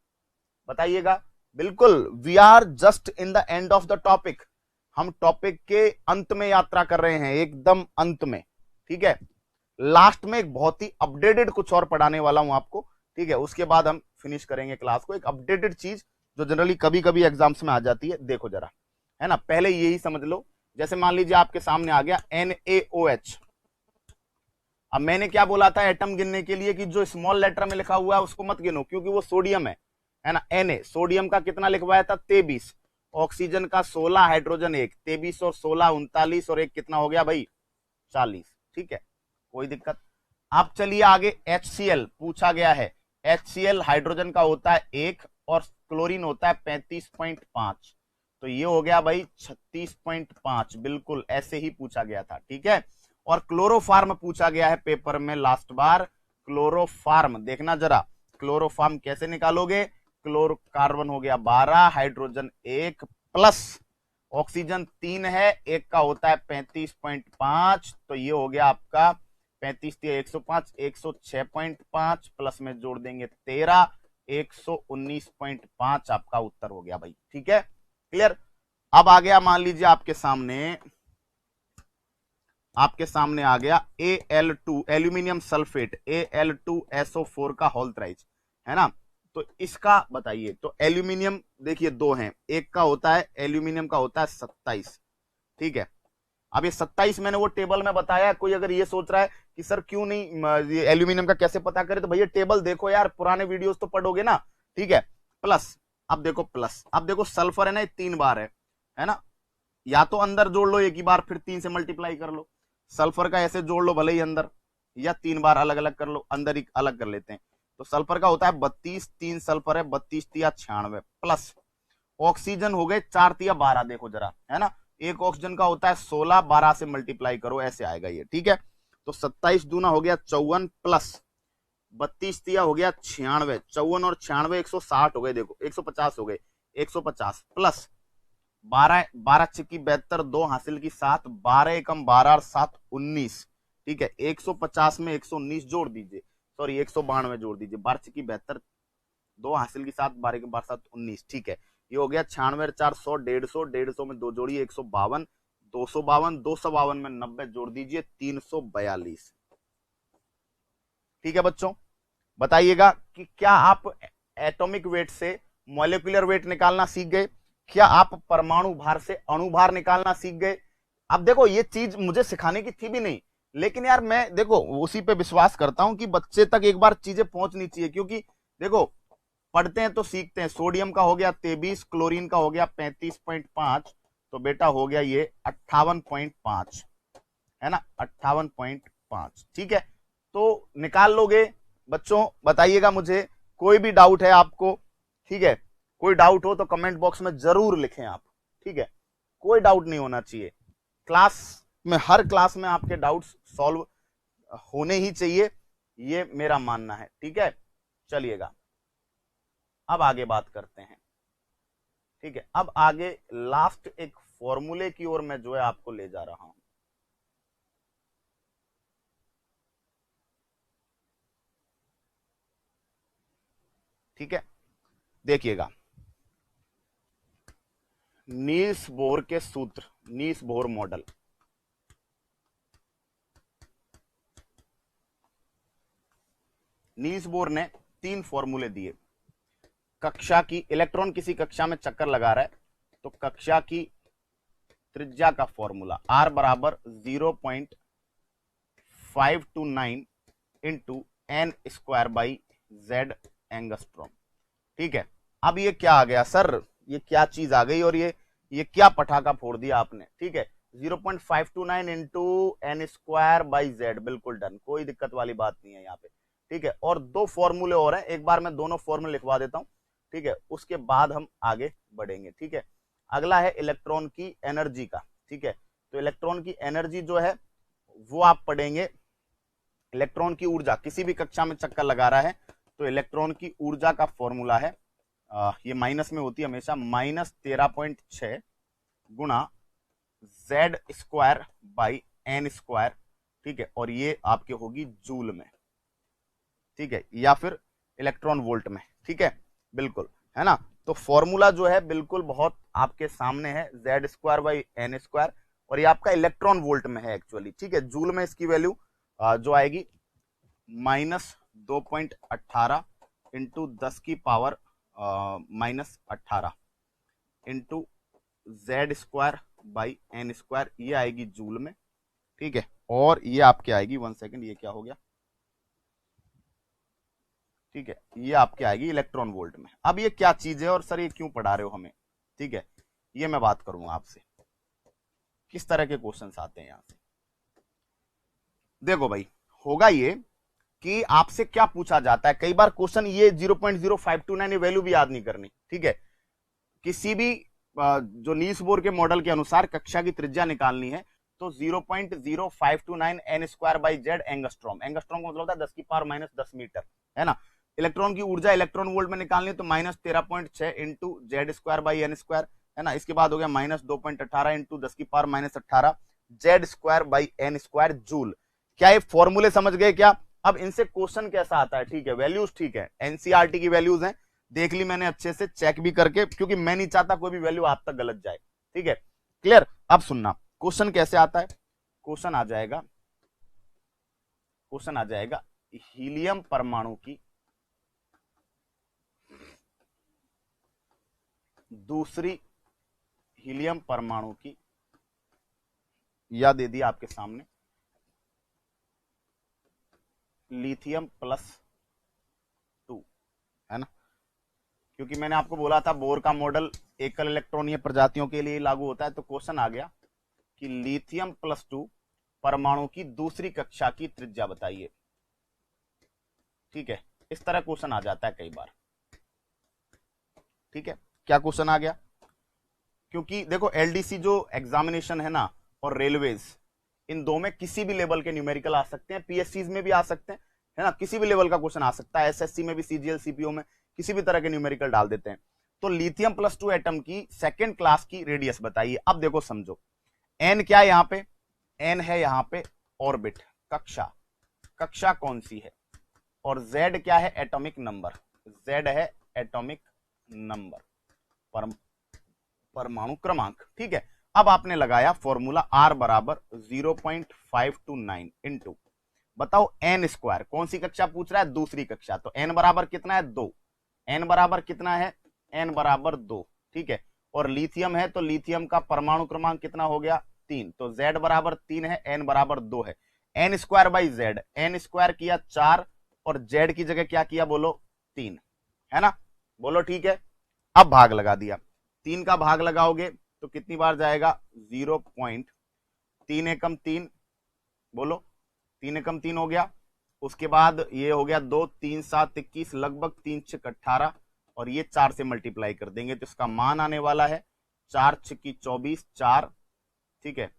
बताइएगा। बिल्कुल, we are just in the end of the topic, हम टॉपिक के अंत में यात्रा कर रहे हैं, एकदम अंत में। ठीक है, लास्ट में एक बहुत ही अपडेटेड कुछ और पढ़ाने वाला हूं आपको। ठीक है, उसके बाद हम फिनिश करेंगे क्लास को, एक अपडेटेड चीज जो जनरली कभी कभी एग्जाम्स में आ जाती है। देखो जरा, है ना, पहले यही समझ लो, जैसे मान लीजिए आपके सामने आ गया NaOH। अब मैंने क्या बोला था एटम गिनने के लिए कि जो स्मॉल लेटर में लिखा हुआ है उसको मत गिनो, क्योंकि वो सोडियम है ना। Na सोडियम का कितना लिखवाया था 23, ऑक्सीजन का 16, हाइड्रोजन 1, 23 और 16 39 और 1 कितना हो गया भाई 40। ठीक है, कोई दिक्कत। अब चलिए आगे, HCl पूछा गया है, HCl हाइड्रोजन का होता है 1 और क्लोरीन होता है 35.5, तो ये हो गया भाई 36.5, बिल्कुल ऐसे ही पूछा गया था। ठीक है, और क्लोरोफार्म पूछा गया है पेपर में लास्ट बार, क्लोरोफार्म देखना जरा, क्लोरोफार्म कैसे निकालोगे, क्लोरो कार्बन हो गया 12, हाइड्रोजन 1 प्लस ऑक्सीजन 3 है, 1 का होता है 35.5, तो ये हो गया आपका 35 105, 106.5 प्लस में जोड़ देंगे 13, 119.5 आपका उत्तर हो गया भाई। ठीक है, क्लियर। अब आ गया, मान लीजिए आपके सामने आ गया Al2 एल्यूमिनियम सल्फेट, Al2SO4 का होल थ्राइस, है ना, तो इसका बताइए। तो एल्यूमिनियम देखिए 2 हैं, एक का होता है एल्यूमिनियम का होता है 27। ठीक है, अब ये 27 मैंने वो टेबल में बताया, कोई अगर ये सोच रहा है कि सर क्यों नहीं एल्यूमिनियम का कैसे पता करें, तो भैया टेबल देखो यार, पुराने वीडियोस तो पढ़ोगे ना। ठीक है, प्लस, अब देखो प्लस, अब देखो सल्फर है ना, ये 3 बार है ना, या तो अंदर जोड़ लो एक ही बार, फिर 3 से मल्टीप्लाई कर लो। सल्फर का ऐसे जोड़ लो भले ही अंदर, या 3 बार अलग अलग कर लो, अंदर ही अलग कर लेते हैं। तो सल्फर का होता है 32, 3 सल्फर है 32 तिया 96, प्लस ऑक्सीजन हो गए 4 तिया 12, देखो जरा, है ना, एक ऑक्सीजन का होता है 16, 12 से मल्टीप्लाई करो, ऐसे आएगा ये, ठीक है। तो 27 दूना हो गया 54, प्लस 32 तिया हो गया 96, 54 और 96 160 हो गए, देखो 150 हो गए, 150 प्लस 12, 12 छिक्की 72, 2 हासिल की 7, 12 एकम 12 और 7 19, ठीक है। 150 में 119 जोड़ दीजिए, सॉरी 192 जोड़ दीजिए, 12 छिक्की 72, 2 हासिल की 7, 12 के 12 7 19, ठीक है। ये हो गया 96 4 100, 150, 150 में 2 जोड़िए 152, 252, 252 में 90 जोड़ दीजिए 342, ठीक है बच्चों। बताइएगा कि क्या आप एटॉमिक वेट से मॉलिक्यूलर वेट निकालना सीख गए? क्या आप परमाणु भार से अणु भार निकालना सीख गए? अब देखो ये चीज मुझे सिखाने की थी भी नहीं, लेकिन यार मैं देखो उसी पे विश्वास करता हूं कि बच्चे तक एक बार चीजें पहुंचनी चाहिए, क्योंकि देखो पढ़ते हैं तो सीखते हैं। सोडियम का हो गया 23, क्लोरीन का हो गया 35.5, तो बेटा हो गया ये 58.5, है ना, 58.5, ठीक है। तो निकाल लोगे बच्चों? बताइएगा मुझे, कोई भी डाउट है आपको, ठीक है, कोई डाउट हो तो कमेंट बॉक्स में जरूर लिखें आप, ठीक है, कोई डाउट नहीं होना चाहिए। क्लास में, हर क्लास में आपके डाउट्स सॉल्व होने ही चाहिए, ये मेरा मानना है, ठीक है। चलिएगा अब आगे बात करते हैं, ठीक है। अब आगे लास्ट एक फॉर्मूले की ओर मैं जो है आपको ले जा रहा हूं, ठीक है। देखिएगा नील्स बोर के सूत्र, Niels Bohr model, Niels Bohr ने 3 फॉर्मूले दिए। कक्षा की, इलेक्ट्रॉन किसी कक्षा में चक्कर लगा रहा है, तो कक्षा की त्रिज्या का फॉर्मूला R बराबर 0.529 into n square by Z angstrom, ठीक है। अब ये क्या आ गया सर, ये क्या चीज आ गई, और ये क्या पटाखा फोड़ दिया आपने, ठीक है। 0.529 into n square by Z, बिल्कुल डन, कोई दिक्कत वाली बात नहीं है यहाँ पे, ठीक है। और 2 फॉर्मूले और हैं, एक बार मैं दोनों फॉर्मूले लिखवा देता हूं, ठीक है, उसके बाद हम आगे बढ़ेंगे, ठीक है। अगला है इलेक्ट्रॉन की एनर्जी का, ठीक है। तो इलेक्ट्रॉन की एनर्जी जो है वो आप पढ़ेंगे, इलेक्ट्रॉन की ऊर्जा, किसी भी कक्षा में चक्कर लगा रहा है तो इलेक्ट्रॉन की ऊर्जा का फॉर्मूला है, ये माइनस में होती है हमेशा, -13.6 गुणा Z square by N square, ठीक है। और ये आपके होगी जूल में, ठीक है, या फिर इलेक्ट्रॉन वोल्ट में, ठीक है, बिल्कुल, है ना। तो फॉर्मूला जो है बिल्कुल बहुत आपके सामने है, Z square by N square, और ये आपका इलेक्ट्रॉन वोल्ट में है एक्चुअली, ठीक है। जूल में इसकी वैल्यू जो आएगी -2.18 इंटू 10 की power -18 into Z square by N square, ये आएगी जूल में, ठीक है। और ये आपके आएगी, 1 सेकेंड, ये क्या हो गया, ठीक है, ये आपके आएगी इलेक्ट्रॉन वोल्ट में। अब ये क्या चीज है और सर ये क्यों पढ़ा रहे हो हमें, ठीक है, ये मैं बात करूंगा आपसे, किस तरह के क्वेश्चंस आते हैं यहां से। देखो भाई, होगा ये कि आपसे क्या पूछा जाता है, कई बार क्वेश्चन ये 0.0529 वैल्यू भी याद नहीं करनी, ठीक है। किसी भी जो नील्स बोर के मॉडल के अनुसार कक्षा की त्रिज्या निकालनी है तो 0.0529 n square by Z angstrom, angstrom का मतलब होता है 10 की पावर -10 मीटर, है ना। इलेक्ट्रॉन की ऊर्जा इलेक्ट्रॉन वोल्ट में निकालनी है तो -13.6 into Z square by N square, है ना। इसके बाद हो गया -2.18 इंटू 10 की power -18 Z square by N square joule. क्या ये फॉर्मूले समझ गए क्या? अब इनसे क्वेश्चन कैसा आता है, ठीक है, वैल्यूज, ठीक है, एनसीईआरटी की वैल्यूज हैं, देख ली मैंने अच्छे से, चेक भी करके, क्योंकि मैं नहीं चाहता कोई भी वैल्यू आप तक गलत जाए, ठीक है, क्लियर। अब सुनना क्वेश्चन कैसे आता है, क्वेश्चन आ जाएगा, क्वेश्चन आ जाएगा हीलियम परमाणु की दूसरी हीलियम परमाणु की, या दे दिया आपके सामने लिथियम +2, है ना। क्योंकि मैंने आपको बोला था बोर का मॉडल एकल इलेक्ट्रॉनीय प्रजातियों के लिए लागू होता है। तो क्वेश्चन आ गया कि लिथियम +2 परमाणु की दूसरी कक्षा की त्रिज्या बताइए। ठीक है, इस तरह क्वेश्चन आ जाता है कई बार। ठीक है, क्या क्वेश्चन आ गया? क्योंकि देखो एलडीसी जो एग्जामिनेशन है ना और रेलवेज, इन दो में किसी भी लेवल के न्यूमेरिकल आ सकते हैं, पीएससी में भी आ सकते हैं, है ना, किसी भी लेवल का क्वेश्चन आ सकता है, एसएससी में भी, सीजीएल सीपीओ में किसी भी तरह के न्यूमेरिकल डाल देते हैं। तो लिथियम +2 एटम की सेकेंड क्लास की रेडियस बताइए। अब देखो समझो, एन क्या है यहाँ पे? एन है यहाँ पे ऑर्बिट, कक्षा, कक्षा कौन सी है, और जेड क्या है? एटॉमिक नंबर, जेड है एटॉमिक नंबर, परमाणु क्रमांक। ठीक है, अब आपने लगाया फॉर्मूला R बराबर 0.529 इंटू, बताओ एन स्क्वायर, कौन सी कक्षा पूछ रहा है? दूसरी कक्षा। तो एन बराबर कितना है? 2। एन बराबर कितना है? एन बराबर 2। ठीक है, और लिथियम है तो लिथियम का परमाणु क्रमांक कितना हो गया? 3। तो जेड बराबर 3 है, एन बराबर 2 है। N square by Z, n square किया 4 और जेड की जगह क्या किया बोलो? 3, है ना? बोलो ठीक है। अब भाग लगा दिया, 3 का भाग लगाओगे तो कितनी बार जाएगा? 0.3 एकम 3, बोलो 3 एकम 3 हो गया। उसके बाद ये हो गया 2, 3 7 21, लगभग 3 6 18, और ये 4 से मल्टीप्लाई कर देंगे तो इसका मान आने वाला है 4 6 24, 4। ठीक है,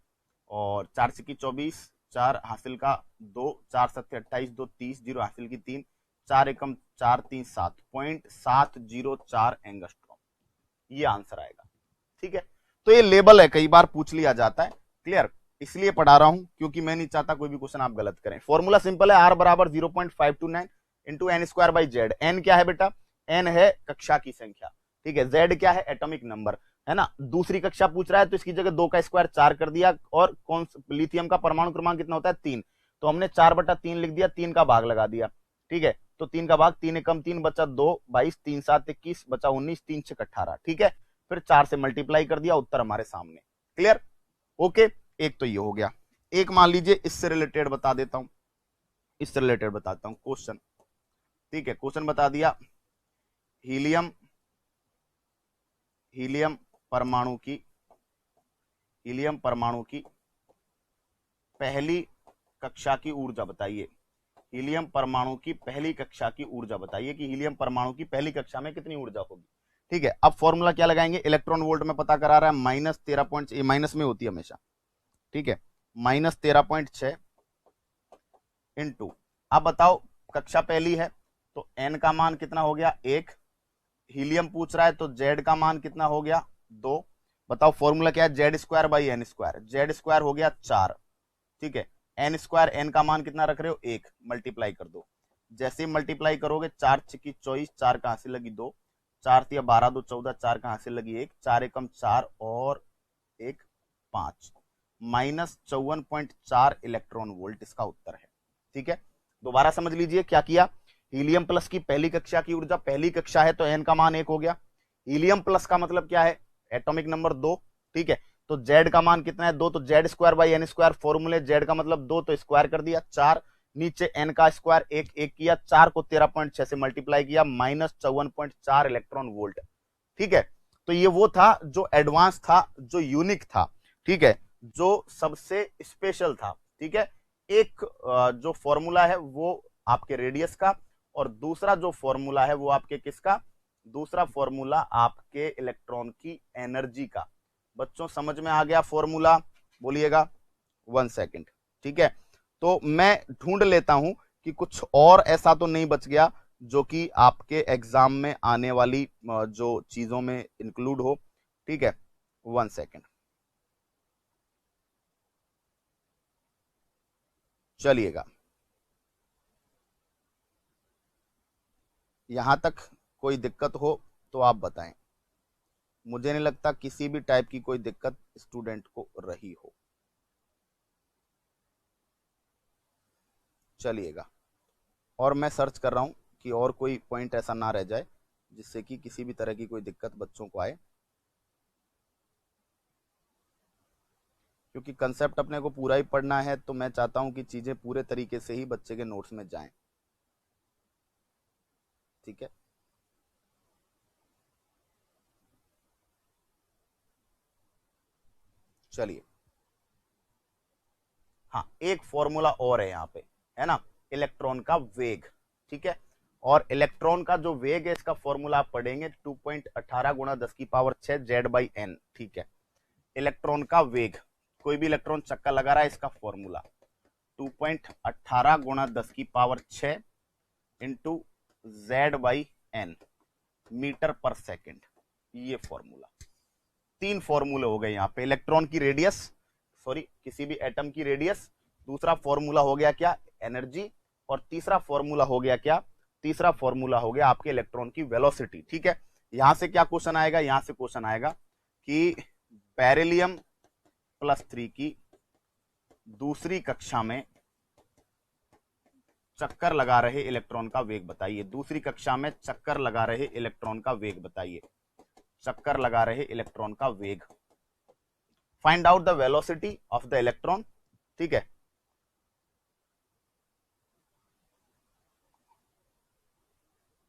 और 4 6 24, 4 हासिल का 2, 4 7 28, 2 30, 0 हासिल की 3, 4 एकम 4 3 7.704 एंगस्ट्रॉम, ये आंसर आएगा। ठीक है, तो ये लेबल है, कई बार पूछ लिया जाता है। क्लियर? इसलिए पढ़ा रहा हूं क्योंकि मैं नहीं चाहता कोई भी क्वेश्चन आप गलत करें। फॉर्मूला सिंपल है, R बराबर 0.529 into n square by Z. N क्या है बेटा? एन है कक्षा की संख्या। ठीक है, जेड क्या है? एटॉमिक नंबर, है ना। दूसरी कक्षा पूछ रहा है तो इसकी जगह 2 का स्क्वायर 4 कर दिया, और कौन लिथियम का परमाणु क्रमांक कितना होता है? 3, तो हमने 4/3 लिख दिया, 3 का भाग लगा दिया। ठीक है, तो 3 का भाग, 3 एकम 3 बचा 2, 22, 3 7 21 बचा 19, 3 6 18। ठीक है, फिर 4 से मल्टीप्लाई कर दिया, उत्तर हमारे सामने। क्लियर? ओके, एक तो ये हो गया। एक मान लीजिए इससे रिलेटेड बता देता हूं, इससे रिलेटेड बताता हूं क्वेश्चन। ठीक है, क्वेश्चन बता दिया, हीलियम, हीलियम परमाणु की, हीलियम परमाणु की पहली कक्षा की ऊर्जा बताइए। हीलियम परमाणु की पहली कक्षा की ऊर्जा बताइए कि हीलियम परमाणु की पहली कक्षा में कितनी ऊर्जा होगी। ठीक है, अब फॉर्मूला क्या लगाएंगे? इलेक्ट्रॉन वोल्ट में पता करा रहा है, -13. माइनस में होती है हमेशा। ठीक है, -13.6 इंटू, अब बताओ कक्षा पहली है तो एन का मान कितना हो गया? 1। हीलियम पूछ रहा है तो जेड का मान कितना हो गया? 2। बताओ फॉर्मूला क्या है? Z square by N square, Z square हो गया 4। ठीक है, एन स्क्वायर, एन का मान कितना रख रहे हो? 1, मल्टीप्लाई कर दो। जैसे ही मल्टीप्लाई करोगे, 4 6 24, 4 कहां से लगी 2, 4 3 12 2 14, 4 कहां से लगी 1, 4 एकम 4 और 1 5, -54.4 इलेक्ट्रॉन वोल्ट इसका उत्तर है। ठीक है, दोबारा समझ लीजिए क्या किया। हीलियम प्लस की पहली कक्षा की ऊर्जा, पहली कक्षा है तो एन का मान 1 हो गया। हीलियम प्लस का मतलब क्या है? Atomic number 2। ठीक है, तो जेड का मान कितना है? 2, तो Z square by N square, फॉर्मूले जेड का मतलब 2 तो स्क्वायर कर दिया 4, नीचे एन का स्क्वायर 1 1 किया, 4 को 13.6 से मल्टीप्लाई किया, -54.4 इलेक्ट्रॉन वोल्ट। ठीक है, तो ये वो था जो एडवांस था, जो यूनिक था। ठीक है, जो सबसे स्पेशल था। ठीक है, एक जो फॉर्मूला है वो आपके रेडियस का, और दूसरा जो फॉर्मूला है वो आपके किसका? दूसरा फॉर्मूला आपके इलेक्ट्रॉन की एनर्जी का। बच्चों समझ में आ गया फॉर्मूला? बोलिएगा 1 सेकंड। ठीक है, तो मैं ढूंढ लेता हूं कि कुछ और ऐसा तो नहीं बच गया जो कि आपके एग्जाम में आने वाली जो चीजों में इंक्लूड हो। ठीक है, 1 सेकंड। चलिएगा, यहां तक कोई दिक्कत हो तो आप बताएं। मुझे नहीं लगता किसी भी टाइप की कोई दिक्कत स्टूडेंट को रही हो। चलिएगा, और मैं सर्च कर रहा हूं कि और कोई पॉइंट ऐसा ना रह जाए जिससे कि किसी भी तरह की कोई दिक्कत बच्चों को आए, क्योंकि कंसेप्ट अपने को पूरा ही पढ़ना है तो मैं चाहता हूं कि चीजें पूरे तरीके से ही बच्चे के नोट्स में जाएं। ठीक है, चलिए, हाँ एक फॉर्मूला और है यहाँ पे, है ना, इलेक्ट्रॉन का वेग, ठीक है। और इलेक्ट्रॉन का जो वेग है इसका फॉर्मूला आप पढ़ेंगे 2.18 गुणा 10⁶ Z/n, ठीक है। इलेक्ट्रॉन का वेग, कोई भी इलेक्ट्रॉन चक्कर लगा रहा है, इसका फॉर्मूला 2.18 गुणा 10⁶ इंटू Z/n मीटर पर सेकेंड, ये फॉर्मूला। 3 फॉर्मूले हो गए यहाँ पे, इलेक्ट्रॉन की रेडियस, सॉरी किसी भी एटम की रेडियस, दूसरा फॉर्मूला हो गया क्या, एनर्जी, और तीसरा फॉर्मूला हो गया क्या, तीसरा फॉर्मूला हो गया आपके इलेक्ट्रॉन की वेलोसिटी, ठीक है। यहां से क्या क्वेश्चन आएगा, यहां से क्वेश्चन आएगा कि बेरिलियम +3 की दूसरी कक्षा में चक्कर लगा रहे इलेक्ट्रॉन का वेग बताइए। दूसरी कक्षा में चक्कर लगा रहे इलेक्ट्रॉन का वेग बताइए, चक्कर लगा रहे इलेक्ट्रॉन का वेग। Find out the velocity of the electron, ठीक है।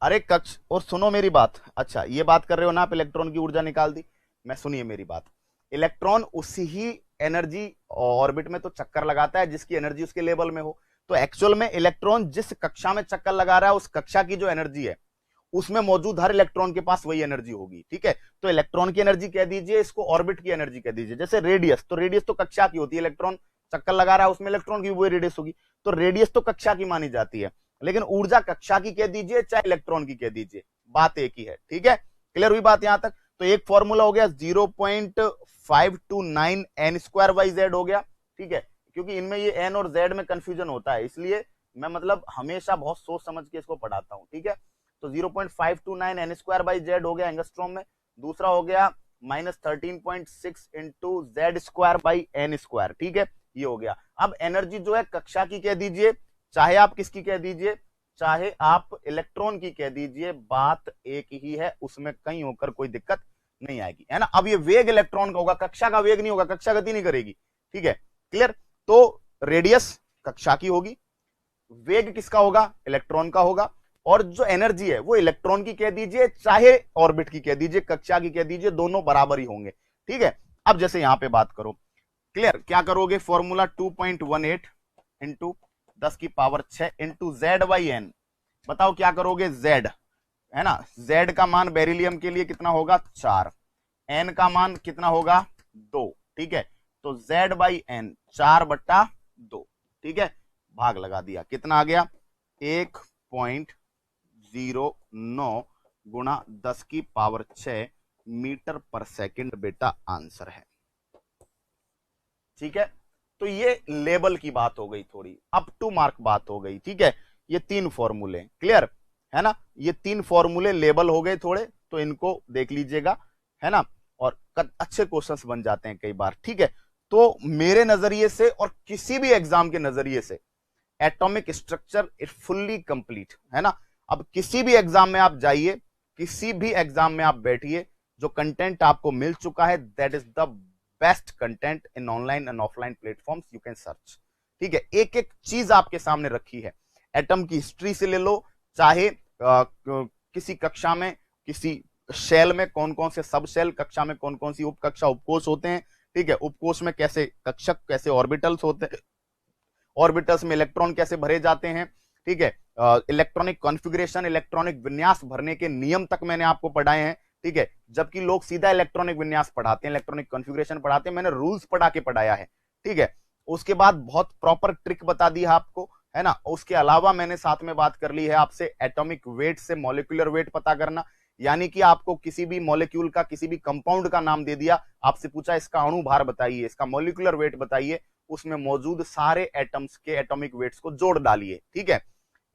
अरे कक्ष, और सुनो मेरी बात, अच्छा ये बात कर रहे हो ना आप, इलेक्ट्रॉन की ऊर्जा निकाल दी, मैं सुनिए मेरी बात। इलेक्ट्रॉन उसी ही एनर्जी ऑर्बिट में तो चक्कर लगाता है जिसकी एनर्जी उसके लेवल में हो। तो एक्चुअल में इलेक्ट्रॉन जिस कक्षा में चक्कर लगा रहा है उस कक्षा की जो एनर्जी है उसमें मौजूद हर इलेक्ट्रॉन के पास वही एनर्जी होगी, ठीक है। तो इलेक्ट्रॉन की एनर्जी कह दीजिए, इसको ऑर्बिट की एनर्जी कह दीजिए। जैसे रेडियस, तो रेडियस तो कक्षा की होती है, इलेक्ट्रॉन चक्कर लगा रहा है उसमें इलेक्ट्रॉन की वही रेडियस होगी, तो रेडियस तो कक्षा की मानी जाती है। लेकिन ऊर्जा कक्षा की कह दीजिए चाहे इलेक्ट्रॉन की कह दीजिए, बात एक ही है, ठीक है। क्लियर हुई बात यहां तक। तो एक फॉर्मूला हो गया 0.529 n² हो गया, ठीक है। क्योंकि इनमें ये n और z में कंफ्यूजन होता है, इसलिए मैं मतलब हमेशा बहुत सोच समझ के इसको पढ़ाता हूं, ठीक है। तो 0.529 n² हो गया एंगस्ट्रॉम में। दूसरा हो गया -13.6 इंटू Z²/n², ठीक है, ये हो गया। अब एनर्जी जो है कक्षा की कह दीजिए, चाहे आप किसकी कह दीजिए, चाहे आप इलेक्ट्रॉन की कह दीजिए, बात एक ही है, उसमें कहीं होकर कोई दिक्कत नहीं आएगी, है ना। अब ये वेग इलेक्ट्रॉन का होगा, कक्षा का वेग नहीं होगा, कक्षा गति नहीं करेगी, ठीक है, क्लियर। तो रेडियस कक्षा की होगी, वेग किसका होगा, इलेक्ट्रॉन का होगा, और जो एनर्जी है वो इलेक्ट्रॉन की कह दीजिए चाहे ऑर्बिट की कह दीजिए, कक्षा की कह दीजिए, दोनों बराबर ही होंगे, ठीक है। अब जैसे यहां पे बात करो, क्लियर, क्या करोगे, फॉर्मूला 2.18 इंटू 10⁶ इंटू Z/n, बताओ क्या करोगे, Z, है ना, Z का मान बेरिलियम के लिए कितना होगा, 4, n का मान कितना होगा, 2, ठीक है। तो Z/n 4/2, ठीक है, भाग लगा दिया, कितना आ गया, 1.09 गुणा 10⁶ मीटर पर सेकंड बेटा आंसर है, ठीक है। तो ये लेवल की बात हो गई, थोड़ी अप टू मार्क बात हो गई, ठीक है। ये 3 फॉर्मूले क्लियर है ना, ये 3 फॉर्मूले लेवल हो गए थोड़े, तो इनको देख लीजिएगा, है ना, और अच्छे क्वेश्चंस बन जाते हैं कई बार, ठीक है। तो मेरे नजरिए से और किसी भी एग्जाम के नजरिए से atomic structure is fully complete, है ना। अब किसी भी एग्जाम में आप जाइए, किसी भी एग्जाम में आप बैठिए, जो कंटेंट आपको मिल चुका है that is the best content in online and offline platforms, you can search, ठीक है। एक एक चीज आपके सामने रखी है, एटम की हिस्ट्री से ले लो, चाहे किसी कक्षा में किसी शेल में कौन कौन से सब शेल, कक्षा में कौन कौन सी उपकक्षा उपकोष होते हैं, ठीक है, उपकोष में कैसे कक्षक, कैसे ऑर्बिटल्स होते हैं, ऑर्बिटल्स में इलेक्ट्रॉन कैसे भरे जाते हैं, ठीक है, इलेक्ट्रॉनिक कॉन्फ़िगरेशन, इलेक्ट्रॉनिक विन्यास भरने के नियम तक मैंने आपको पढ़ाए हैं, ठीक है। जबकि लोग सीधा इलेक्ट्रॉनिक विन्यास पढ़ाते हैं, इलेक्ट्रॉनिक कॉन्फ़िगरेशन पढ़ाते हैं, मैंने रूल्स पढ़ा के पढ़ाया है, ठीक है। उसके बाद बहुत प्रॉपर ट्रिक बता दी है आपको, है ना। उसके अलावा मैंने साथ में बात कर ली है आपसे एटॉमिक वेट से मॉलिक्यूलर वेट पता करना, यानी कि आपको किसी भी मॉलिक्यूल का, किसी भी कंपाउंड का नाम दे दिया, आपसे पूछा इसका अणु भार बताइए, इसका मॉलिक्यूलर वेट बताइए, उसमें मौजूद सारे एटम्स के एटॉमिक वेट्स को जोड़ डालिए, ठीक है।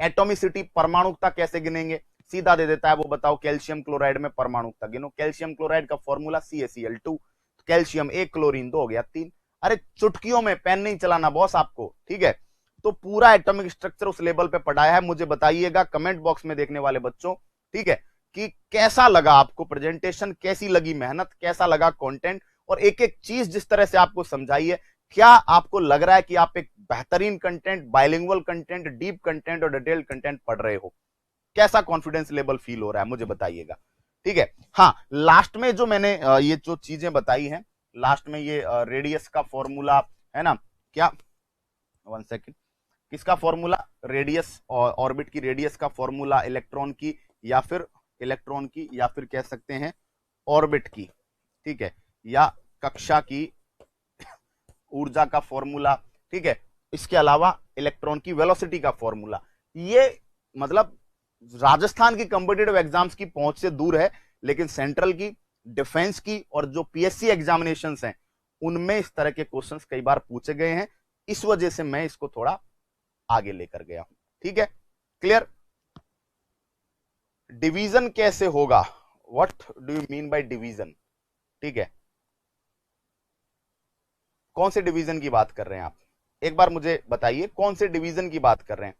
एटॉमिसिटी, परमाणुकता कैसे गिनेंगे, सीधा दे देता है, वो बताओ कैल्शियम क्लोराइड में परमाणुकता गिनो, कैल्शियम क्लोराइड का फॉर्मूला CaCl2, कैल्शियम 1, क्लोरीन 2 हो गया 3। अरे चुटकियों में पेन नहीं चलाना बॉस आपको, ठीक है। तो पूरा एटॉमिक स्ट्रक्चर उस लेवल पे पढ़ाया है। मुझे बताइएगा कमेंट बॉक्स में देखने वाले बच्चों, ठीक है, कि कैसा लगा आपको प्रेजेंटेशन, कैसी लगी मेहनत, कैसा लगा कंटेंट, और एक एक चीज जिस तरह से आपको समझाई है, क्या आपको लग रहा है कि आप एक बेहतरीन content, bilingual content, deep content और डिटेल्ड कंटेंट पढ़ रहे हो, कैसा कॉन्फिडेंस लेवल फील हो रहा है, मुझे बताइएगा, ठीक है। हाँ, लास्ट में जो मैंने ये जो चीजें बताई हैं, लास्ट में ये रेडियस का फॉर्मूला है ना, क्या 1 सेकेंड, किसका फॉर्मूला, रेडियस, ऑर्बिट की रेडियस का फॉर्मूला, इलेक्ट्रॉन की या फिर कह सकते हैं ऑर्बिट की, ठीक है, या कक्षा की ऊर्जा का फॉर्मूला, ठीक है, इसके अलावा इलेक्ट्रॉन की वेलोसिटी का फॉर्मूला। ये मतलब राजस्थान की कॉम्पिटिटिव एग्जाम्स की पहुंच से दूर है, लेकिन सेंट्रल की, डिफेंस की और जो पीएससी एग्जामिनेशंस हैं उनमें इस तरह के क्वेश्चंस कई बार पूछे गए हैं, इस वजह से मैं इसको थोड़ा आगे लेकर गया हूं, ठीक है, क्लियर। डिवीजन कैसे होगा, what do you mean by division, ठीक है, कौन से डिवीजन की बात कर रहे हैं आप, एक बार मुझे बताइए कौन से डिवीजन की बात कर रहे हैं।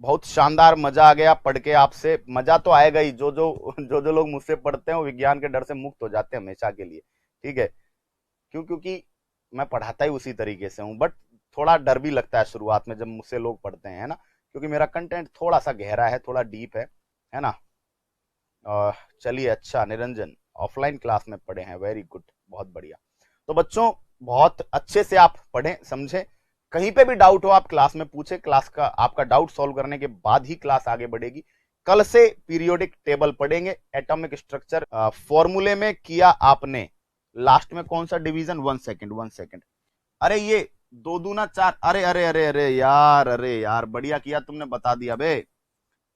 बहुत शानदार, मजा आ गया पढ़ के आपसे, मजा तो आएगा ही, जो लोग मुझसे पढ़ते हैं वो विज्ञान के डर से मुक्त हो जाते हैं हमेशा के लिए, ठीक है, क्योंकि मैं पढ़ाता ही उसी तरीके से हूं, बट थोड़ा डर भी लगता है शुरुआत में जब मुझसे लोग पढ़ते हैं, है ना, क्योंकि मेरा कंटेंट थोड़ा सा गहरा है, थोड़ा डीप है ना। चलिए, अच्छा निरंजन ऑफलाइन क्लास में पढ़े हैं, वेरी गुड, बहुत बढ़िया। तो बच्चों बहुत अच्छे से आप पढ़ें, समझें, कहीं पे भी डाउट हो आप क्लास में पूछे, क्लास का आपका डाउट सॉल्व करने के बाद ही क्लास आगे बढ़ेगी। कल से पीरियोडिक टेबल पढ़ेंगे, एटॉमिक स्ट्रक्चर, फॉर्मूले में किया आपने लास्ट में कौन सा डिवीजन, 1 सेकेंड, अरे ये 2 दूना 4, अरे यार बढ़िया किया तुमने, बता दिया बे,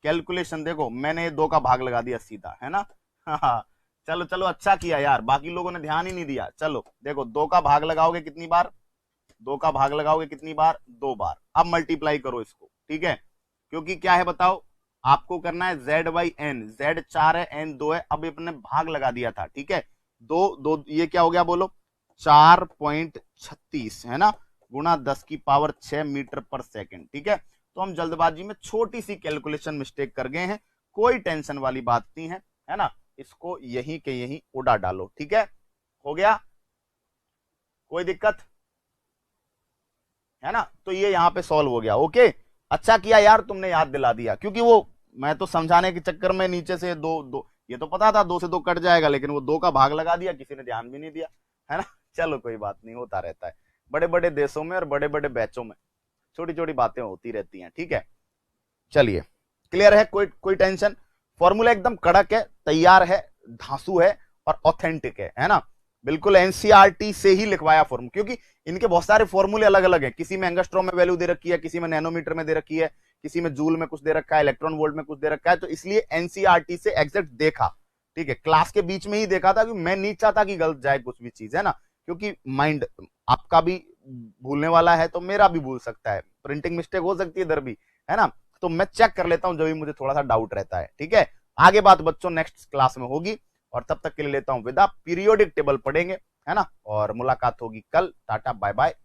कैलकुलेशन देखो मैंने 2 का भाग लगा दिया सीधा, है ना। चलो अच्छा किया यार, बाकी लोगों ने ध्यान ही नहीं दिया। चलो देखो 2 का भाग लगाओगे कितनी बार, 2 का भाग लगाओगे कितनी बार, 2 बार। अब मल्टीप्लाई करो इसको, ठीक है, क्योंकि क्या है बताओ, आपको करना है z बाई n, z 4 है, n 2 है, अब अपने भाग लगा दिया था, ठीक है, 2 ये क्या हो गया बोलो, 4.36 है ना, गुणा 10 की पावर 6 मीटर पर सेकेंड, ठीक है। तो हम जल्दबाजी में छोटी सी कैलकुलेशन मिस्टेक कर गए हैं, कोई टेंशन वाली बात नहीं है ना, इसको यहीं के यहीं उड़ा डालो, ठीक है, हो गया, कोई दिक्कत है ना। तो ये यहां पे सॉल्व हो गया, ओके, अच्छा किया यार तुमने याद दिला दिया, क्योंकि वो मैं तो समझाने के चक्कर में नीचे से 2 ये तो पता था 2 से 2 कट जाएगा, लेकिन वो 2 का भाग लगा दिया, किसी ने ध्यान भी नहीं दिया, है ना। चलो कोई बात नहीं, होता रहता है, बड़े बड़े देशों में और बड़े बड़े बैचों में छोटी छोटी बातें होती रहती हैं, ठीक है। चलिए क्लियर है, कोई टेंशन, फॉर्मूला एकदम कड़क है, तैयार है, धांसू है और ऑथेंटिक है ना, बिल्कुल एनसीईआरटी से ही लिखवाया फॉर्मूला, क्योंकि इनके बहुत सारे फॉर्मूले अलग अलग हैं, किसी में एंगस्ट्रॉम में वैल्यू दे रखी है, किसी में नैनोमीटर में दे रखी है, किसी में जूल में कुछ दे रखा है, इलेक्ट्रॉन वोल्ट में कुछ दे रखा है, तो इसलिए एनसीईआरटी से एग्जैक्ट देखा, ठीक है, क्लास के बीच में ही देखा था, क्योंकि मैं नहीं चाहता कि गलत जाए कुछ भी चीज, है ना, क्योंकि माइंड आपका भी भूलने वाला है तो मेरा भी भूल सकता है, प्रिंटिंग मिस्टेक हो सकती है इधर भी, है ना, तो मैं चेक कर लेता हूं जब भी मुझे थोड़ा सा डाउट रहता है, ठीक है। आगे बात बच्चों नेक्स्ट क्लास में होगी, और तब तक के लिए लेता हूं विदा, पीरियोडिक टेबल पढ़ेंगे, है ना, और मुलाकात होगी कल, टाटा बाय बाय।